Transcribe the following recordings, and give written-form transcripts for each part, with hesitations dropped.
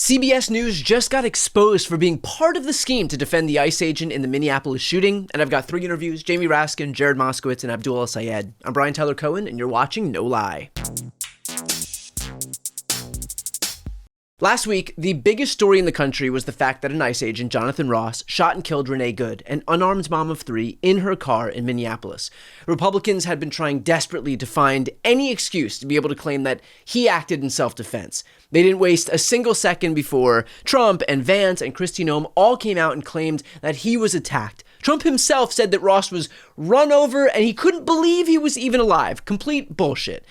CBS News just got exposed for being part of the scheme to defend the ICE agent in the Minneapolis shooting, and I've got 3 interviews: Jamie Raskin, Jared Moskowitz, and Abdul El-Sayed. I'm Brian Tyler Cohen, and you're watching No Lie. Last week, the biggest story in the country was the fact that an ICE agent, Jonathan Ross, shot and killed Renee Good, an unarmed mom of 3, in her car in Minneapolis. Republicans had been trying desperately to find any excuse to be able to claim that he acted in self-defense. They didn't waste a single second before Trump and Vance and Kristi Noem all came out and claimed that he was attacked. Trump himself said that Ross was run over and he couldn't believe he was even alive. Complete bullshit.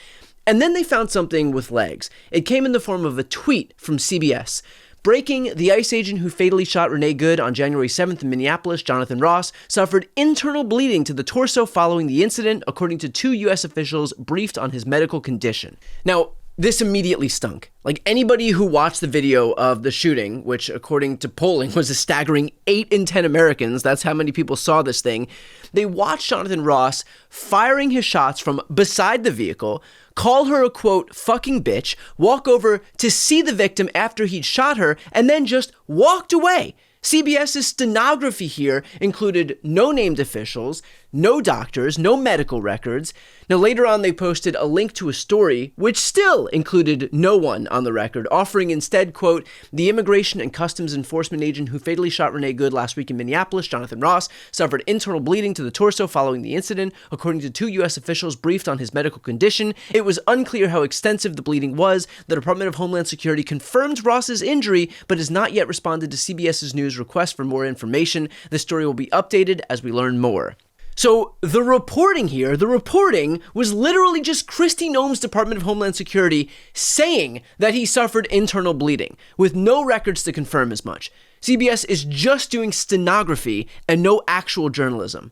And then they found something with legs. It came in the form of a tweet from CBS. Breaking: the ICE agent who fatally shot Renee Good on January 7th in Minneapolis, Jonathan Ross, suffered internal bleeding to the torso following the incident, according to 2 U.S. officials briefed on his medical condition. Now, this immediately stunk. Like, anybody who watched the video of the shooting, which according to polling was a staggering 8 in 10 Americans, that's how many people saw this thing, they watched Jonathan Ross firing his shots from beside the vehicle, call her a, quote, fucking bitch, walk over to see the victim after he'd shot her, and then just walked away. CBS's stenography here included no named officials, no doctors, no medical records. Now, later on, they posted a link to a story which still included no one on the record, offering instead, quote, the Immigration and Customs Enforcement agent who fatally shot Renee Good last week in Minneapolis, Jonathan Ross, suffered internal bleeding to the torso following the incident, according to 2 U.S. officials briefed on his medical condition. It was unclear how extensive the bleeding was. The Department of Homeland Security confirmed Ross's injury, but has not yet responded to CBS's news request for more information. This story will be updated as we learn more. So the reporting was literally just Kristi Noem's Department of Homeland Security saying that he suffered internal bleeding, with no records to confirm as much. CBS is just doing stenography and no actual journalism.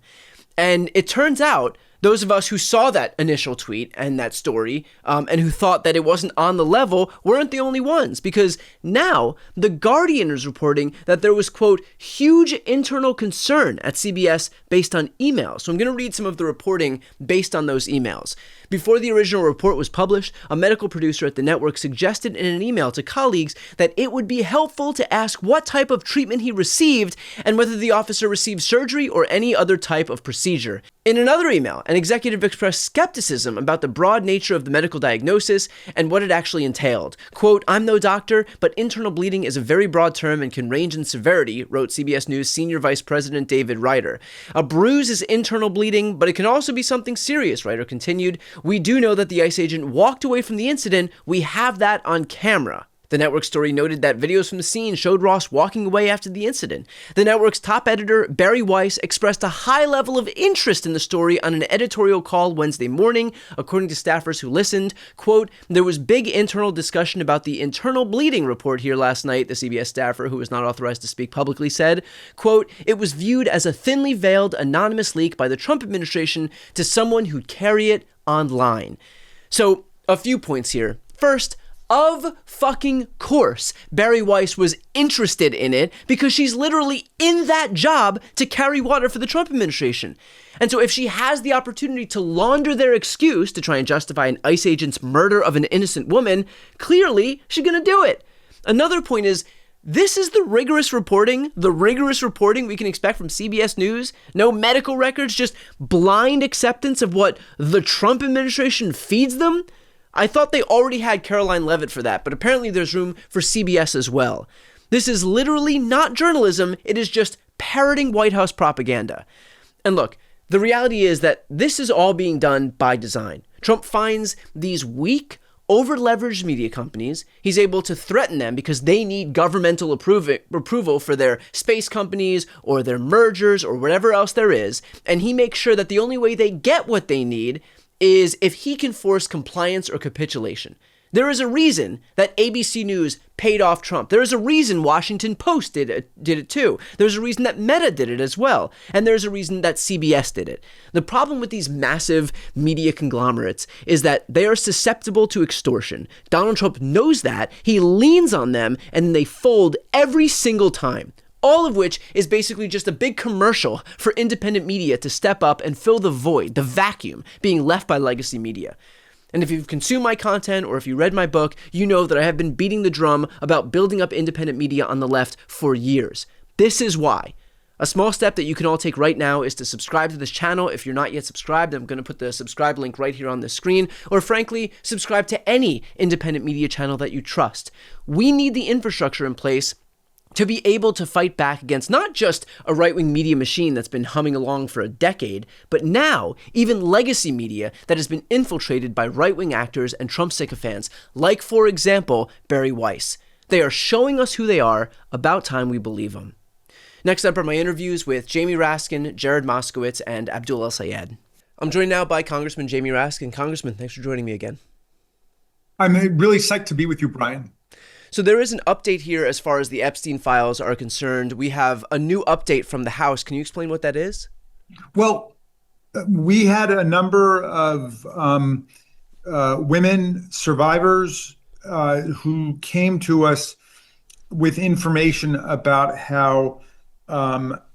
And it turns out those of us who saw that initial tweet and that story and who thought that it wasn't on the level weren't the only ones, because now The Guardian is reporting that there was, quote, huge internal concern at CBS based on emails. So I'm going to read some of the reporting based on those emails. Before the original report was published, a medical producer at the network suggested in an email to colleagues that it would be helpful to ask what type of treatment he received and whether the officer received surgery or any other type of procedure. In another email, an executive expressed skepticism about the broad nature of the medical diagnosis and what it actually entailed. Quote, I'm no doctor, but internal bleeding is a very broad term and can range in severity, wrote CBS News Senior Vice President David Ryder. A bruise is internal bleeding, but it can also be something serious, Ryder continued. We do know that the ICE agent walked away from the incident. We have that on camera. The network story noted that videos from the scene showed Ross walking away after the incident. The network's top editor, Barry Weiss, expressed a high level of interest in the story on an editorial call Wednesday morning. According to staffers who listened, quote, there was big internal discussion about the internal bleeding report here last night, the CBS staffer, who was not authorized to speak publicly, said. Quote, it was viewed as a thinly veiled anonymous leak by the Trump administration to someone who'd carry it online. So, a few points here. First, of fucking course, Barry Weiss was interested in it because she's literally in that job to carry water for the Trump administration. And so if she has the opportunity to launder their excuse to try and justify an ICE agent's murder of an innocent woman, clearly she's gonna do it. Another point is, this is the rigorous reporting we can expect from CBS News. No medical records, just blind acceptance of what the Trump administration feeds them. I thought they already had Caroline Leavitt for that, but apparently there's room for CBS as well. This is literally not journalism, it is just parroting White House propaganda. And look, the reality is that this is all being done by design. Trump finds these weak, over-leveraged media companies. He's able to threaten them because they need governmental approval for their space companies or their mergers or whatever else there is, and he makes sure that the only way they get what they need is if he can force compliance or capitulation. There is a reason that ABC News paid off Trump. There is a reason Washington Post did it too. There's a reason that Meta did it as well. And there's a reason that CBS did it. The problem with these massive media conglomerates is that they are susceptible to extortion. Donald Trump knows that. He leans on them and they fold every single time. All of which is basically just a big commercial for independent media to step up and fill the void, the vacuum being left by legacy media. And if you've consumed my content or if you read my book, you know that I have been beating the drum about building up independent media on the left for years. This is why. A small step that you can all take right now is to subscribe to this channel. If you're not yet subscribed, I'm going to put the subscribe link right here on the screen. Or frankly, subscribe to any independent media channel that you trust. We need the infrastructure in place to be able to fight back against not just a right-wing media machine that's been humming along for a decade, but now even legacy media that has been infiltrated by right-wing actors and Trump sycophants, like, for example, Bari Weiss. They are showing us who they are. About time we believe them. Next up are my interviews with Jamie Raskin, Jared Moskowitz, and Abdul El-Sayed. I'm joined now by Congressman Jamie Raskin. Congressman, thanks for joining me again. I'm really psyched to be with you, Brian. So there is an update here as far as the Epstein files are concerned. We have a new update from the House. Can you explain what that is? Well, we had a number of women survivors who came to us with information about how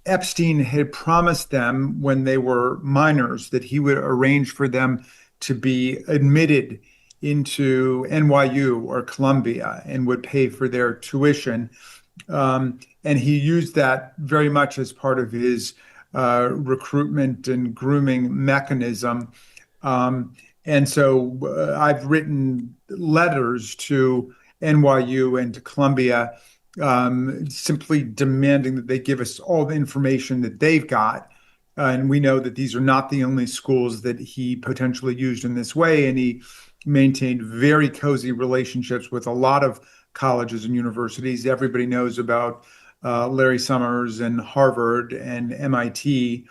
Epstein had promised them when they were minors that he would arrange for them to be admitted into NYU or Columbia and would pay for their tuition. And he used that very much as part of his recruitment and grooming mechanism. And so I've written letters to NYU and to Columbia simply demanding that they give us all the information that they've got. And we know that these are not the only schools that he potentially used in this way. And he maintained very cozy relationships with a lot of colleges and universities. Everybody knows about Larry Summers and Harvard and MIT.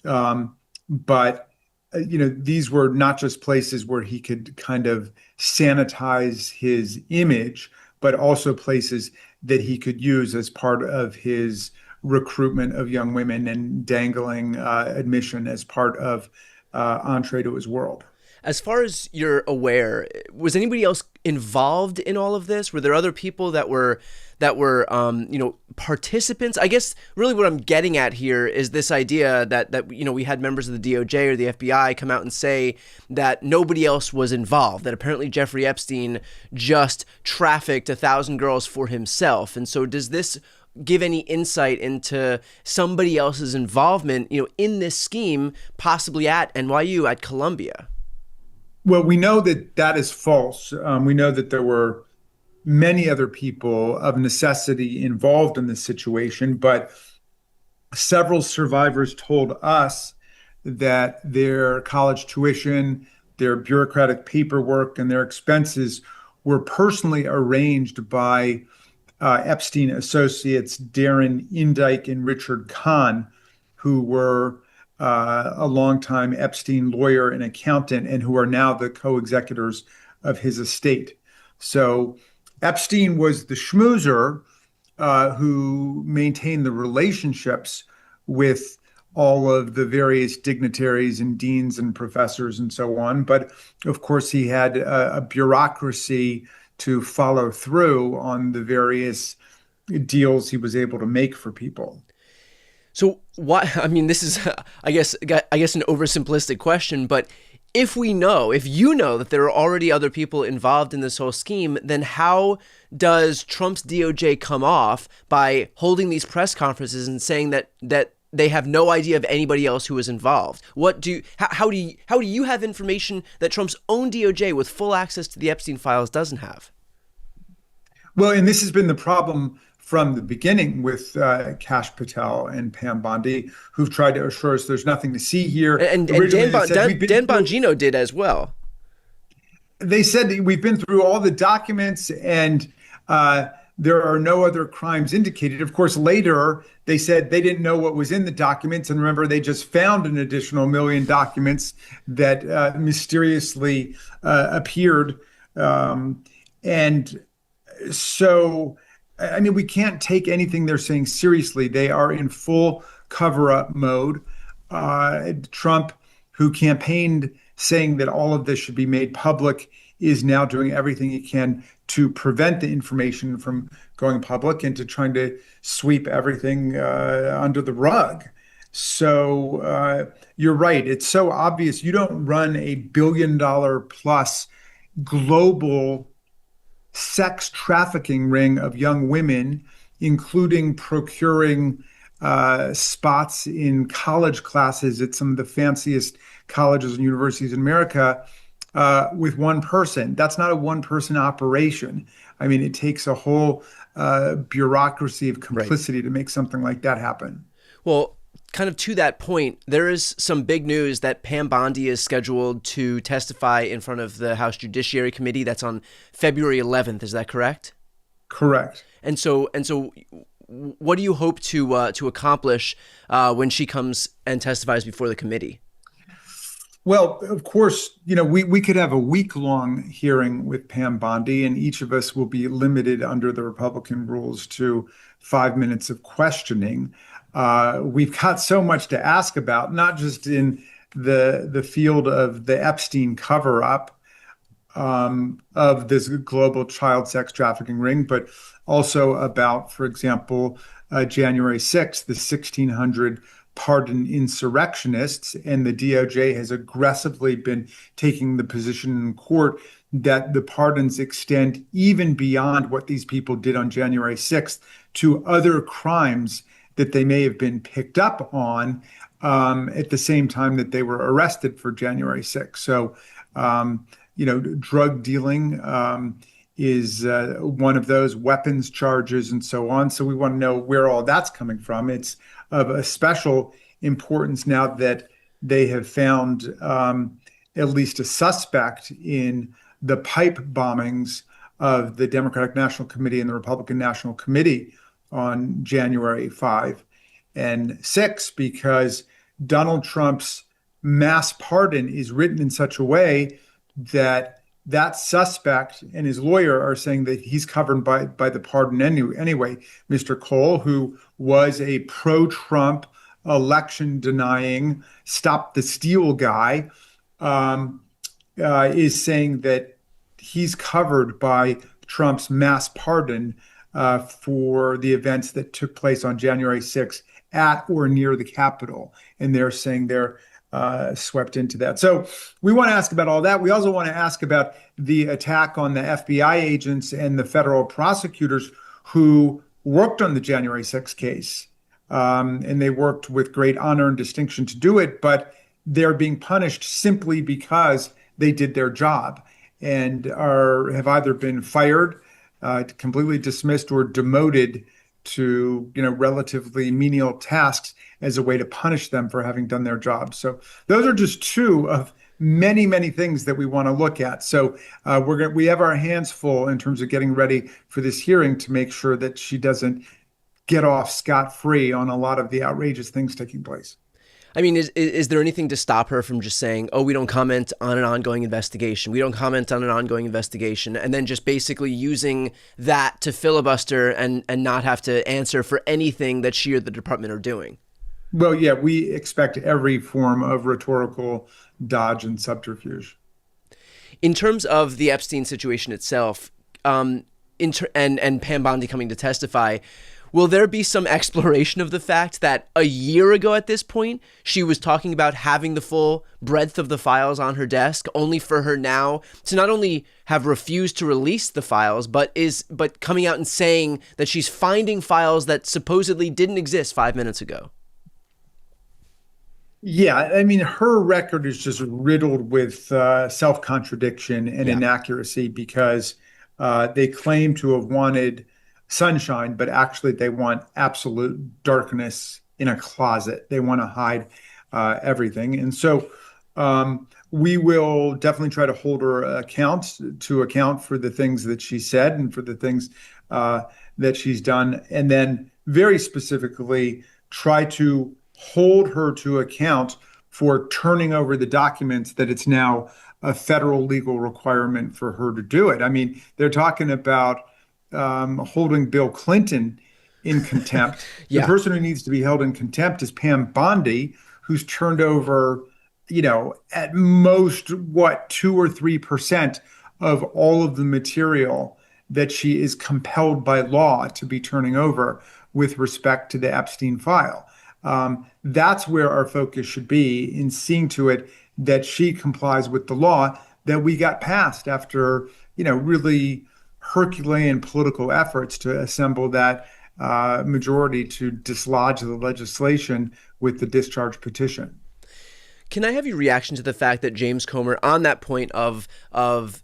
But these were not just places where he could kind of sanitize his image, but also places that he could use as part of his recruitment of young women and dangling admission as part of entree to his world. As far as you're aware, was anybody else involved in all of this? Were there other people that were participants? I guess really what I'm getting at here is this idea that we had members of the DOJ or the FBI come out and say that nobody else was involved, that apparently Jeffrey Epstein just trafficked 1,000 girls for himself. And so does this give any insight into somebody else's involvement, in this scheme, possibly at NYU, at Columbia? Well, we know that that is false. We know that there were many other people of necessity involved in this situation, but several survivors told us that their college tuition, their bureaucratic paperwork, and their expenses were personally arranged by Epstein associates Darren Indyke and Richard Kahn, who were a longtime Epstein lawyer and accountant, and who are now the co-executors of his estate. So Epstein was the schmoozer who maintained the relationships with all of the various dignitaries and deans and professors and so on. But of course, he had a bureaucracy to follow through on the various deals he was able to make for people. So this is, I guess an oversimplistic question, but if you know that there are already other people involved in this whole scheme, then how does Trump's DOJ come off by holding these press conferences and saying that they have no idea of anybody else who was involved? How do you have information that Trump's own DOJ with full access to the Epstein files doesn't have? Well, and this has been the problem from the beginning with Kash Patel and Pam Bondi, who've tried to assure us there's nothing to see here. And Dan Bongino did as well. They said that we've been through all the documents and there are no other crimes indicated. Of course, later they said they didn't know what was in the documents. And remember, they just found an additional million documents that mysteriously appeared. And so we can't take anything they're saying seriously. They are in full cover-up mode. Trump, who campaigned saying that all of this should be made public, is now doing everything he can to prevent the information from going public and to trying to sweep everything under the rug. So you're right. It's so obvious. You don't run a $1 billion plus global sex trafficking ring of young women, including procuring spots in college classes at some of the fanciest colleges and universities in America with one person. That's not a one person operation. I mean, it takes a whole bureaucracy of Right. complicity to make something like that happen. Well, kind of to that point, there is some big news that Pam Bondi is scheduled to testify in front of the House Judiciary Committee. That's on February 11th. Is that correct? Correct. And so, what do you hope to accomplish when she comes and testifies before the committee? Well, of course, we could have a week-long hearing with Pam Bondi, and each of us will be limited under the Republican rules to 5 minutes of questioning. We've got so much to ask about, not just in the field of the Epstein cover-up, of this global child sex trafficking ring, but also about, for example, January 6th, the 1600 pardoned insurrectionists, and the DOJ has aggressively been taking the position in court that the pardons extend even beyond what these people did on January 6th to other crimes that they may have been picked up on at the same time that they were arrested for January 6th. So, drug dealing is one of those, weapons charges and so on. So we want to know where all that's coming from. It's of a special importance now that they have found at least a suspect in the pipe bombings of the Democratic National Committee and the Republican National Committee on January 5 and 6, because Donald Trump's mass pardon is written in such a way that that suspect and his lawyer are saying that he's covered by the pardon anyway. Mr. Cole, who was a pro-Trump election denying, stop the steal guy, is saying that he's covered by Trump's mass pardon for the events that took place on January 6th at or near the Capitol. And they're saying they're swept into that. So we want to ask about all that. We also want to ask about the attack on the FBI agents and the federal prosecutors who worked on the January 6th case. And they worked with great honor and distinction to do it, but they're being punished simply because they did their job and have either been fired, completely dismissed, or demoted to relatively menial tasks as a way to punish them for having done their job. So those are just two of many, many things that we want to look at. So we have our hands full in terms of getting ready for this hearing to make sure that she doesn't get off scot-free on a lot of the outrageous things taking place. I mean, is there anything to stop her from just saying, oh, we don't comment on an ongoing investigation. We don't comment on an ongoing investigation. And then just basically using that to filibuster and not have to answer for anything that she or the department are doing? Well, yeah, we expect every form of rhetorical dodge and subterfuge. In terms of the Epstein situation itself, and Pam Bondi coming to testify, will there be some exploration of the fact that a year ago at this point, she was talking about having the full breadth of the files on her desk, only for her now to not only have refused to release the files, but coming out and saying that she's finding files that supposedly didn't exist 5 minutes ago? Yeah, I mean, her record is just riddled with self-contradiction and Yeah. inaccuracy because they claim to have wanted sunshine, but actually they want absolute darkness in a closet. They want to hide everything. And so we will definitely try to hold her to account for the things that she said and for the things that she's done. And then very specifically try to hold her to account for turning over the documents that it's now a federal legal requirement for her to do it. I mean, they're talking about holding Bill Clinton in contempt. The Yeah. person who needs to be held in contempt is Pam Bondi, who's turned over, at most, 2 or 3% of all of the material that she is compelled by law to be turning over with respect to the Epstein file. That's where our focus should be, in seeing to it that she complies with the law that we got passed after, really Herculean political efforts to assemble that majority to dislodge the legislation with the discharge petition. Can I have your reaction to the fact that James Comer, on that point of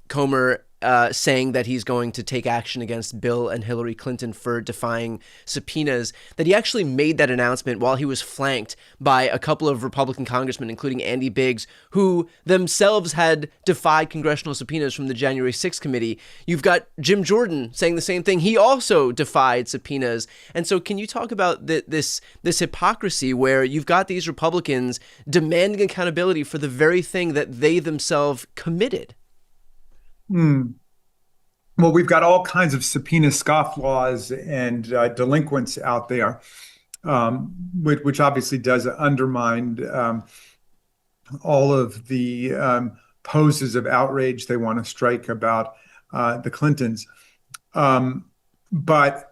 Comer saying that he's going to take action against Bill and Hillary Clinton for defying subpoenas, that he actually made that announcement while he was flanked by a couple of Republican congressmen, including Andy Biggs, who themselves had defied congressional subpoenas from the January 6th committee. You've got Jim Jordan saying the same thing. He also defied subpoenas. And so can you talk about this hypocrisy where you've got these Republicans demanding accountability for the very thing that they themselves committed? Well, we've got all kinds of subpoena scofflaws and delinquents out there, which obviously does undermine all of the poses of outrage they want to strike about the Clintons. But,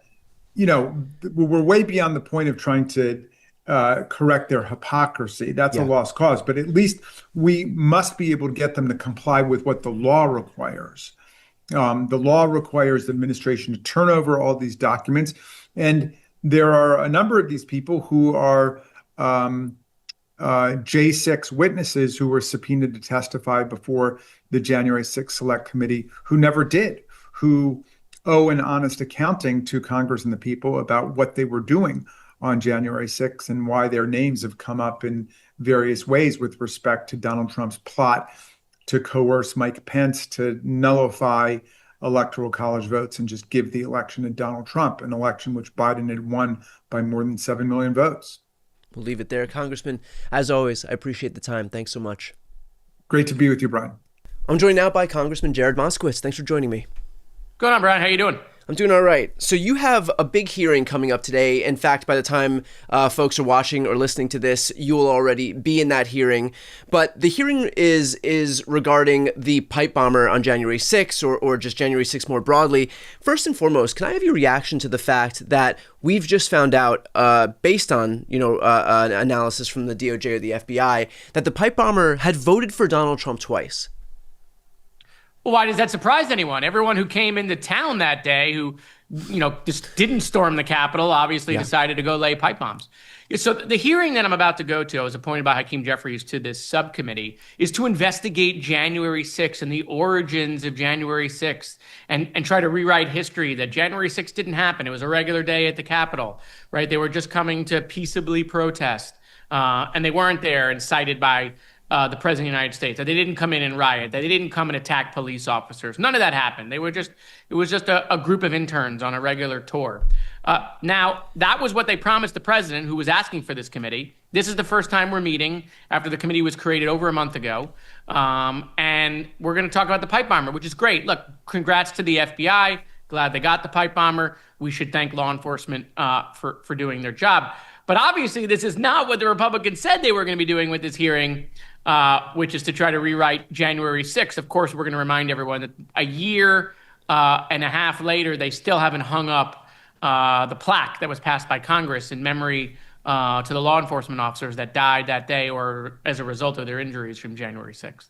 we're way beyond the point of trying to correct their hypocrisy. That's a lost cause. But at least we must be able to get them to comply with what the law requires. The law requires the administration to turn over all these documents. And there are a number of these people who are J6 witnesses who were subpoenaed to testify before the January 6th Select Committee who never did, who owe an honest accounting to Congress and the people about what they were doing on January 6th and why their names have come up in various ways with respect to Donald Trump's plot to coerce Mike Pence to nullify electoral college votes and just give the election to Donald Trump, an election which Biden had won by more than 7 million votes. We'll leave it there. Congressman, as always, I appreciate the time. Thanks so much. Great to be with you, Brian. I'm joined now by Congressman Jared Moskowitz. Thanks for joining me. Going on, Brian? How you doing? I'm doing all right. So you have a big hearing coming up today. In fact, by the time folks are watching or listening to this, you will already be in that hearing. But the hearing is regarding the pipe bomber on January 6th or just January 6th more broadly. First and foremost, can I have your reaction to the fact that we've just found out, based on an analysis from the DOJ or the FBI, that the pipe bomber had voted for Donald Trump twice? Well, why does that surprise anyone? Everyone who came into town that day who, just didn't storm the Capitol, obviously decided to go lay pipe bombs. So the hearing that I'm about to go to, I was appointed by Hakeem Jeffries to this subcommittee, is to investigate January 6th and the origins of January 6th and try to rewrite history that January 6th didn't happen. It was a regular day at the Capitol, right? They were just coming to peaceably protest, and they weren't there incited by the president of the United States, that they didn't come in and riot, that they didn't come and attack police officers. None of that happened. It was just a group of interns on a regular tour. Now, that was what they promised the president, who was asking for this committee. This is the first time we're meeting after the committee was created over a month ago. And we're going to talk about the pipe bomber, which is great. Look, congrats to the FBI. Glad they got the pipe bomber. We should thank law enforcement for doing their job. But obviously, this is not what the Republicans said they were going to be doing with this hearing, which is to try to rewrite January 6th. Of course, we're going to remind everyone that a year and a half later, they still haven't hung up the plaque that was passed by Congress in memory to the law enforcement officers that died that day or as a result of their injuries from January 6th.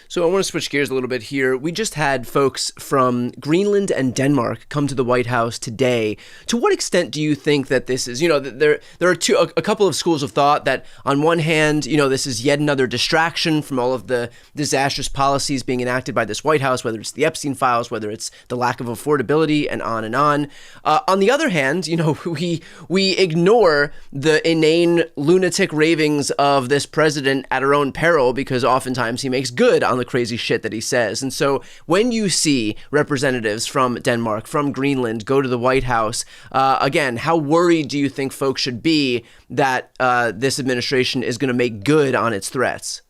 So I want to switch gears a little bit here. We just had folks from Greenland and Denmark come to the White House today. To what extent do you think that this is, there are a couple of schools of thought that on one hand, this is yet another distraction from all of the disastrous policies being enacted by this White House, whether it's the Epstein files, whether it's the lack of affordability and on and on. On the other hand, we ignore the inane lunatic ravings of this president at our own peril because oftentimes he makes good on the crazy shit that he says. And so when you see representatives from Denmark, from Greenland go to the White House, again, how worried do you think folks should be that this administration is going to make good on its threats?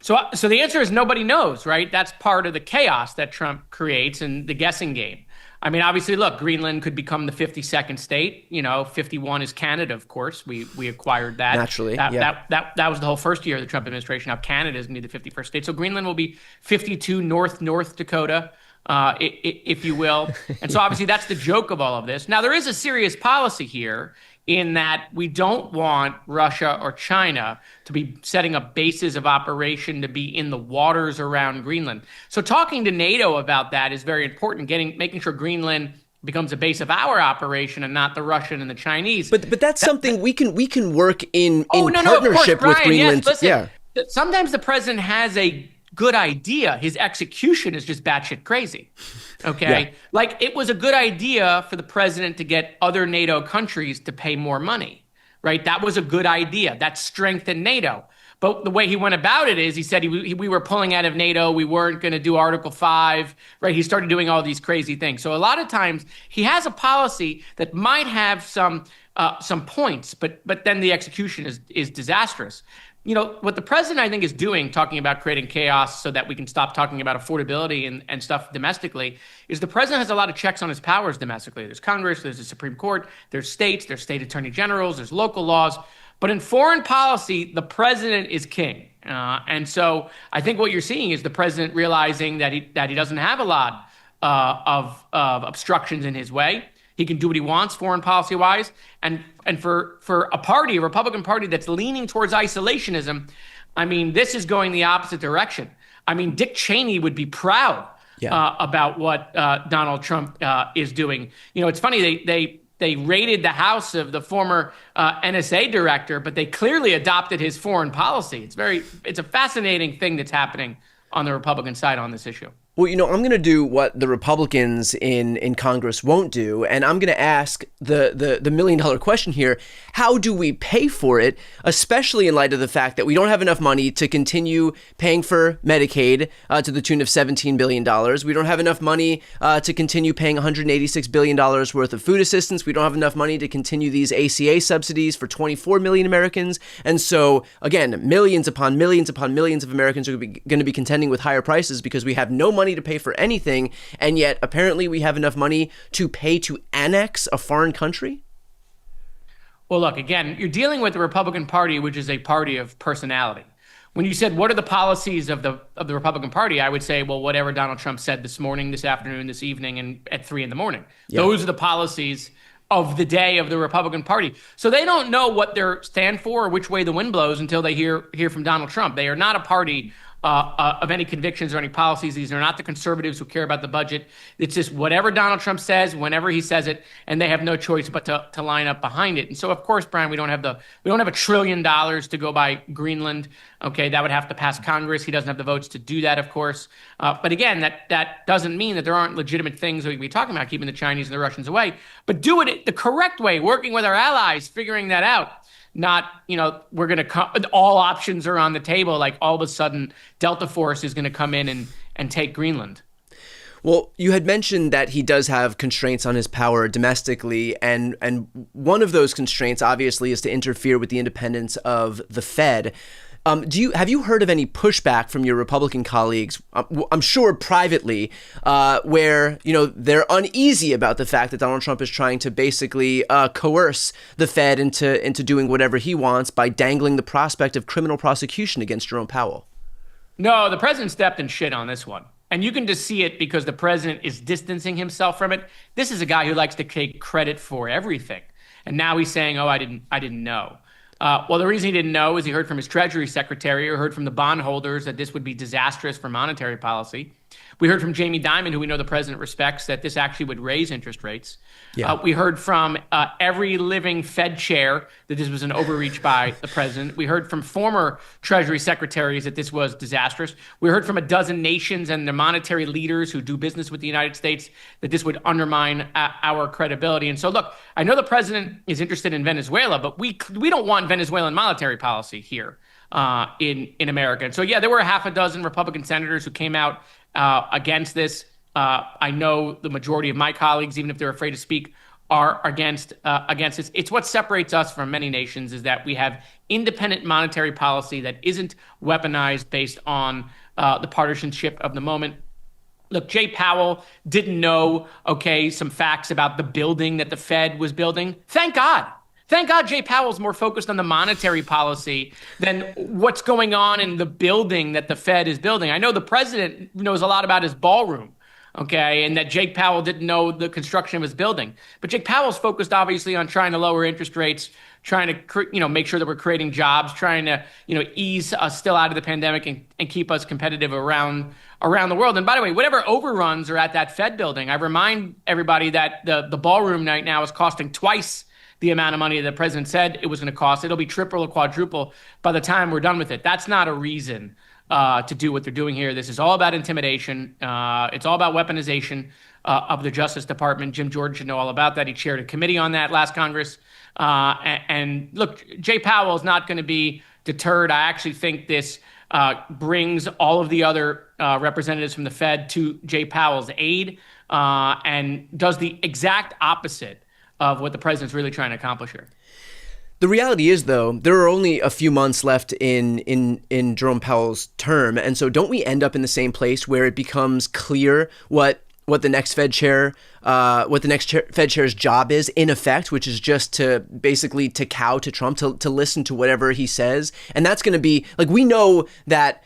So the answer is nobody knows, right? That's part of the chaos that Trump creates and the guessing game. I mean, obviously, look, Greenland could become the 52nd state. 51 is Canada, of course. We acquired that. Naturally, that was the whole first year of the Trump administration. Now Canada is going to be the 51st state. So Greenland will be 52 North Dakota, if you will. And so obviously that's the joke of all of this. Now, there is a serious policy here in that we don't want Russia or China to be setting up bases of operation to be in the waters around Greenland. So talking to NATO about that is very important, making sure Greenland becomes a base of our operation and not the Russian and the Chinese. But that's something we can work in no, partnership of course, with Brian, Greenland. Yes, listen, yeah. Sometimes the president has a good idea. His execution is just batshit crazy. Okay? Yeah. Like, it was a good idea for the president to get other NATO countries to pay more money, right? That was a good idea. That strengthened NATO. But the way he went about it is he said we were pulling out of NATO. We weren't going to do Article 5, right? He started doing all these crazy things. So a lot of times he has a policy that might have some points, but then the execution is disastrous. What the president, I think, is doing, talking about creating chaos so that we can stop talking about affordability and stuff domestically, is the president has a lot of checks on his powers domestically. There's Congress, there's the Supreme Court, there's states, there's state attorney generals, there's local laws. But in foreign policy, the president is king. And so I think what you're seeing is the president realizing that he doesn't have a lot of obstructions in his way. He can do what he wants foreign policy wise. And for a Republican Party that's leaning towards isolationism, I mean, this is going the opposite direction. I mean, Dick Cheney would be proud about what Donald Trump is doing. It's funny, they raided the house of the former NSA director, but they clearly adopted his foreign policy. It's a fascinating thing that's happening on the Republican side on this issue. Well, I'm going to do what the Republicans in Congress won't do, and I'm going to ask the million-dollar question here. How do we pay for it, especially in light of the fact that we don't have enough money to continue paying for Medicaid to the tune of $17 billion. We don't have enough money to continue paying $186 billion worth of food assistance. We don't have enough money to continue these ACA subsidies for 24 million Americans. And so, again, millions upon millions upon millions of Americans are going to be contending with higher prices because we have no money to pay for anything, and yet apparently we have enough money to pay to annex a foreign country? Well, look, again, you're dealing with the Republican Party, which is a party of personality. When you said, what are the policies of the Republican Party? I would say, well, whatever Donald Trump said this morning, this afternoon, this evening, and at 3 a.m. Yeah. Those are the policies of the day of the Republican Party. So they don't know what they stand for or which way the wind blows until they hear from Donald Trump. They are not a party of any convictions or any policies. These are not the conservatives who care about the budget. It's just whatever Donald Trump says, whenever he says it, and they have no choice but to line up behind it. And so, of course, Brian, we don't have $1 trillion to go buy Greenland. Okay, that would have to pass Congress. He doesn't have the votes to do that, of course. But again, that doesn't mean that there aren't legitimate things that we can be talking about, keeping the Chinese and the Russians away. But do it the correct way, working with our allies, figuring that out. Not, we're going to all options are on the table. Like all of a sudden, Delta Force is going to come in and take Greenland. Well, you had mentioned that he does have constraints on his power domestically, and one of those constraints, obviously, is to interfere with the independence of the Fed. Have you heard of any pushback from your Republican colleagues? I'm sure privately, where they're uneasy about the fact that Donald Trump is trying to basically coerce the Fed into doing whatever he wants by dangling the prospect of criminal prosecution against Jerome Powell. No, the president stepped in shit on this one. And you can just see it because the president is distancing himself from it. This is a guy who likes to take credit for everything. And now he's saying, oh, I didn't know. Well, the reason he didn't know is he heard from his Treasury Secretary or heard from the bondholders that this would be disastrous for monetary policy. We heard from Jamie Dimon, who we know the president respects, that this actually would raise interest rates. Yeah. We heard from every living Fed chair that this was an overreach by the president. We heard from former Treasury secretaries that this was disastrous. We heard from a dozen nations and the monetary leaders who do business with the United States that this would undermine our credibility. And so, look, I know the president is interested in Venezuela, but we don't want Venezuelan monetary policy here in America. And so, yeah, there were a half a dozen Republican senators who came out against this. I know the majority of my colleagues, even if they're afraid to speak, are against this. It's what separates us from many nations is that we have independent monetary policy that isn't weaponized based on the partisanship of the moment. Look, Jay Powell didn't know, some facts about the building that the Fed was building. Thank God. Thank God Jay Powell's more focused on the monetary policy than what's going on in the building that the Fed is building. I know the president knows a lot about his ballroom. okay, and that Jake Powell didn't know the construction of his building. But Jake Powell's focused obviously on trying to lower interest rates, trying to make sure that we're creating jobs, trying to ease us still out of the pandemic and keep us competitive around the world. And by the way, whatever overruns are at that Fed building, I remind everybody that the ballroom right now is costing twice the amount of money that the president said it was going to cost. It'll be triple or quadruple by the time we're done with it. That's not a reason to do what they're doing here. This is all about intimidation. It's all about weaponization of the Justice Department. Jim Jordan should know all about that. He chaired a committee on that last Congress. And look, Jay Powell is not going to be deterred. I actually think this brings all of the other representatives from the Fed to Jay Powell's aid and does the exact opposite of what the president's really trying to accomplish here. The reality is, though, there are only a few months left in Jerome Powell's term, and so don't we end up in the same place where it becomes clear what the next Fed chair's job is, in effect, which is just to basically to cow to Trump, to listen to whatever he says, and that's going to be like, we know that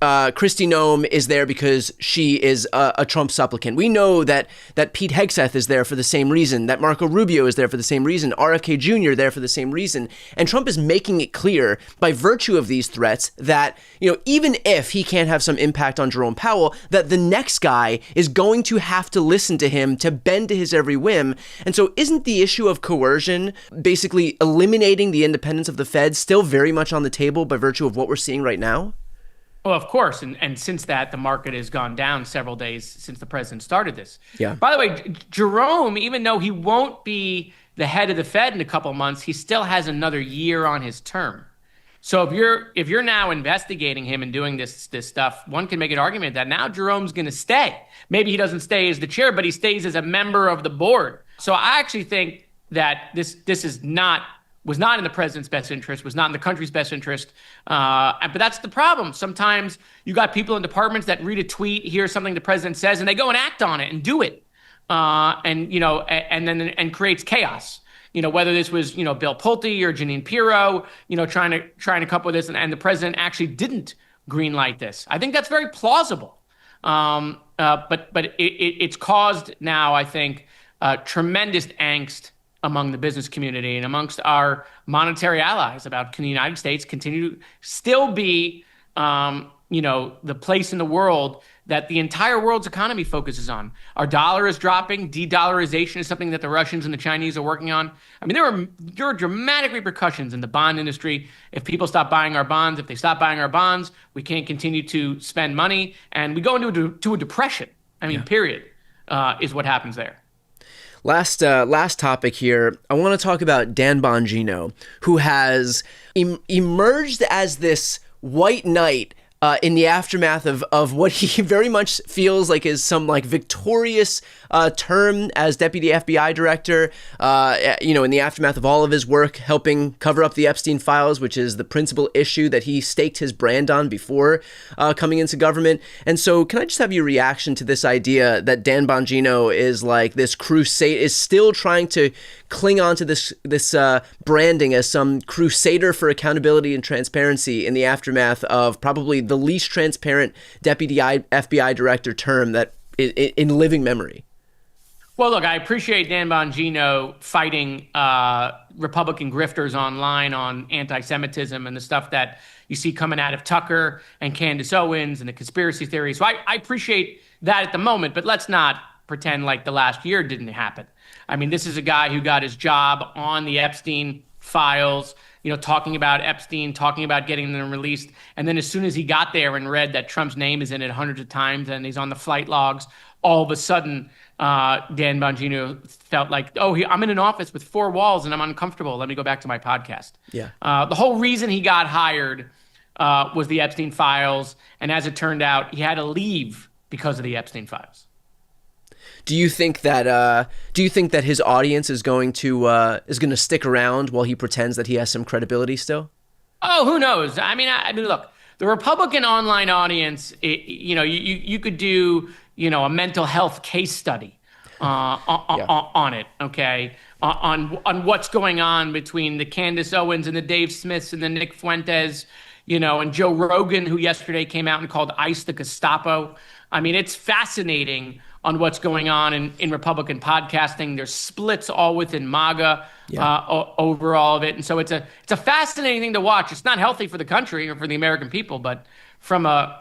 Kristi Noem is there because she is a Trump supplicant. We know that Pete Hegseth is there for the same reason, that Marco Rubio is there for the same reason, RFK Jr. there for the same reason. And Trump is making it clear by virtue of these threats that, even if he can't have some impact on Jerome Powell, that the next guy is going to have to listen to him, to bend to his every whim. And so isn't the issue of coercion, basically eliminating the independence of the Fed, still very much on the table by virtue of what we're seeing right now? Well, of course. And since that, the market has gone down several days since the president started this. Yeah. By the way, Jerome, even though he won't be the head of the Fed in a couple of months, he still has another year on his term. So if you're now investigating him and doing this stuff, one can make an argument that now Jerome's going to stay. Maybe he doesn't stay as the chair, but he stays as a member of the board. So I actually think that this was not in the president's best interest, was not in the country's best interest. But that's the problem. Sometimes you got people in departments that read a tweet, hear something the president says, and they go and act on it and do it, and creates chaos. Whether this was Bill Pulte or Jeanine Pirro, trying to come up with this, and the president actually didn't greenlight this. I think that's very plausible. But it's caused now, I think, tremendous angst among the business community and amongst our monetary allies about, can the United States continue to still be, the place in the world that the entire world's economy focuses on. Our dollar is dropping. De-dollarization is something that the Russians and the Chinese are working on. I mean, there are dramatic repercussions in the bond industry. If people stop buying our bonds, if they stop buying our bonds, we can't continue to spend money, and we go into a depression. Period, is what happens there. Last topic here. I want to talk about Dan Bongino, who has emerged as this white knight in the aftermath of what he very much feels like is some victorious term as deputy FBI director, in the aftermath of all of his work helping cover up the Epstein files, which is the principal issue that he staked his brand on before coming into government. And so can I just have your reaction to this idea that Dan Bongino is like this crusade, is still trying to cling on to this branding as some crusader for accountability and transparency in the aftermath of probably the least transparent deputy FBI director term that in living memory? Well, look, I appreciate Dan Bongino fighting Republican grifters online on anti-Semitism and the stuff that you see coming out of Tucker and Candace Owens and the conspiracy theories. So I appreciate that at the moment, but let's not pretend like the last year didn't happen. I mean, this is a guy who got his job on the Epstein files, talking about Epstein, talking about getting them released. And then as soon as he got there and read that Trump's name is in it hundreds of times and he's on the flight logs, all of a sudden, Dan Bongino felt like, I'm in an office with four walls and I'm uncomfortable. Let me go back to my podcast. Yeah. The whole reason he got hired was the Epstein files. And as it turned out, he had to leave because of the Epstein files. Do you think that his audience is going to stick around while he pretends that he has some credibility still? Oh, who knows? I mean, look, the Republican online audience, you could do, a mental health case study on it, okay? On what's going on between the Candace Owens and the Dave Smiths and the Nick Fuentes, and Joe Rogan, who yesterday came out and called ICE the Gestapo. I mean, it's fascinating on what's going on in Republican podcasting. There's splits all within MAGA over all of it. And so it's a fascinating thing to watch. It's not healthy for the country or for the American people, but from a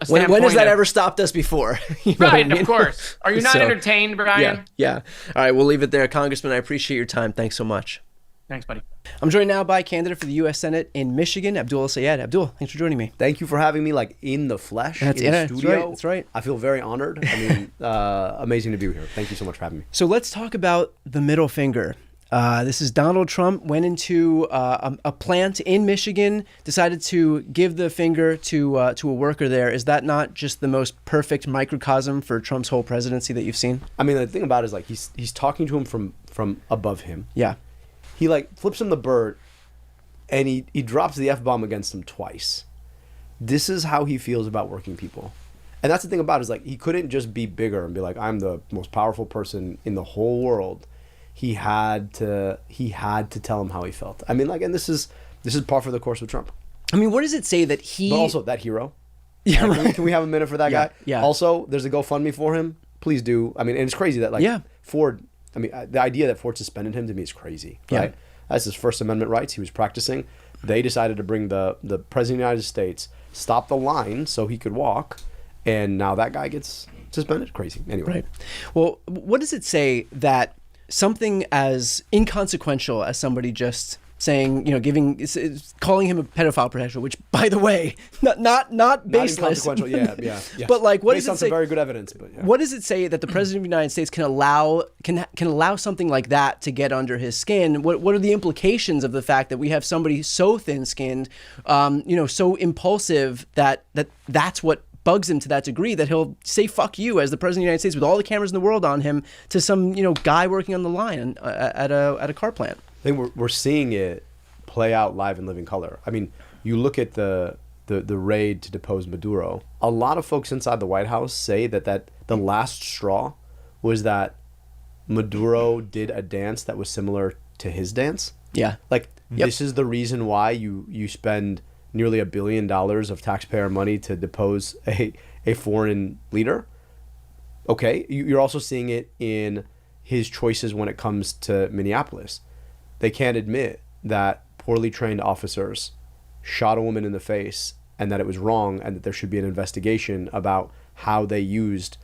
standpoint when has that ever stopped us before? You know right, what I mean? Of course. Are you not entertained, Brian? Yeah. All right, we'll leave it there. Congressman, I appreciate your time. Thanks so much. Thanks, buddy. I'm joined now by candidate for the U.S. Senate in Michigan, Abdul Sayed. Abdul, thanks for joining me. Thank you for having me, like, in the flesh, in the studio. That's right. I feel very honored. I mean, amazing to be here. Thank you so much for having me. So let's talk about the middle finger. This is Donald Trump went into a plant in Michigan, decided to give the finger to a worker there. Is that not just the most perfect microcosm for Trump's whole presidency that you've seen? I mean, the thing about it is, like, he's talking to him from above him. Yeah. He, like, flips him the bird, and he drops the F-bomb against him twice. This is how he feels about working people. And that's the thing about it, is, like, he couldn't just be bigger and be like, I'm the most powerful person in the whole world. He had to tell him how he felt. I mean, like, and this is par for the course with Trump. I mean, what does it say that he... But also, that hero. Yeah, right. Can we have a minute for that guy? Yeah. Also, there's a GoFundMe for him. Please do. I mean, and it's crazy that, like, Ford... I mean, the idea that Ford suspended him to me is crazy, right? That's his First Amendment rights. He was practicing. They decided to bring the President of the United States, stop the line so he could walk, and now that guy gets suspended? Crazy. Anyway. Right. Well, what does it say that something as inconsequential as somebody just saying, calling him a pedophile potential, which, by the way, not baseless. Not inconsequential, yeah. But, like, what based does it on say? some very good evidence, but yeah. What does it say that the president of the United States can allow something like that to get under his skin? What are the implications of the fact that we have somebody so thin-skinned, so impulsive that's what bugs him to that degree that he'll say "fuck you" as the president of the United States with all the cameras in the world on him to some guy working on the line at a car plant? I think we're seeing it play out live in living color. I mean, you look at the raid to depose Maduro. A lot of folks inside the White House say that the last straw was that Maduro did a dance that was similar to his dance. Yeah. Like, this is the reason why you spend nearly $1 billion of taxpayer money to depose a foreign leader. Okay, you're also seeing it in his choices when it comes to Minneapolis. They can't admit that poorly trained officers shot a woman in the face and that it was wrong and that there should be an investigation about how they used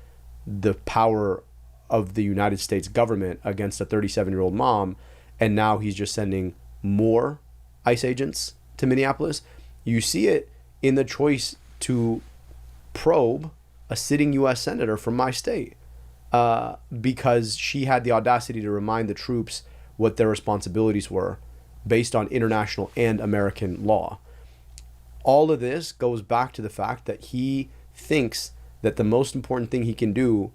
the power of the United States government against a 37-year-old mom. And now he's just sending more ICE agents to Minneapolis. You see it in the choice to probe a sitting U.S. senator from my state because she had the audacity to remind the troops what their responsibilities were based on international and American law. All of this goes back to the fact that he thinks that the most important thing he can do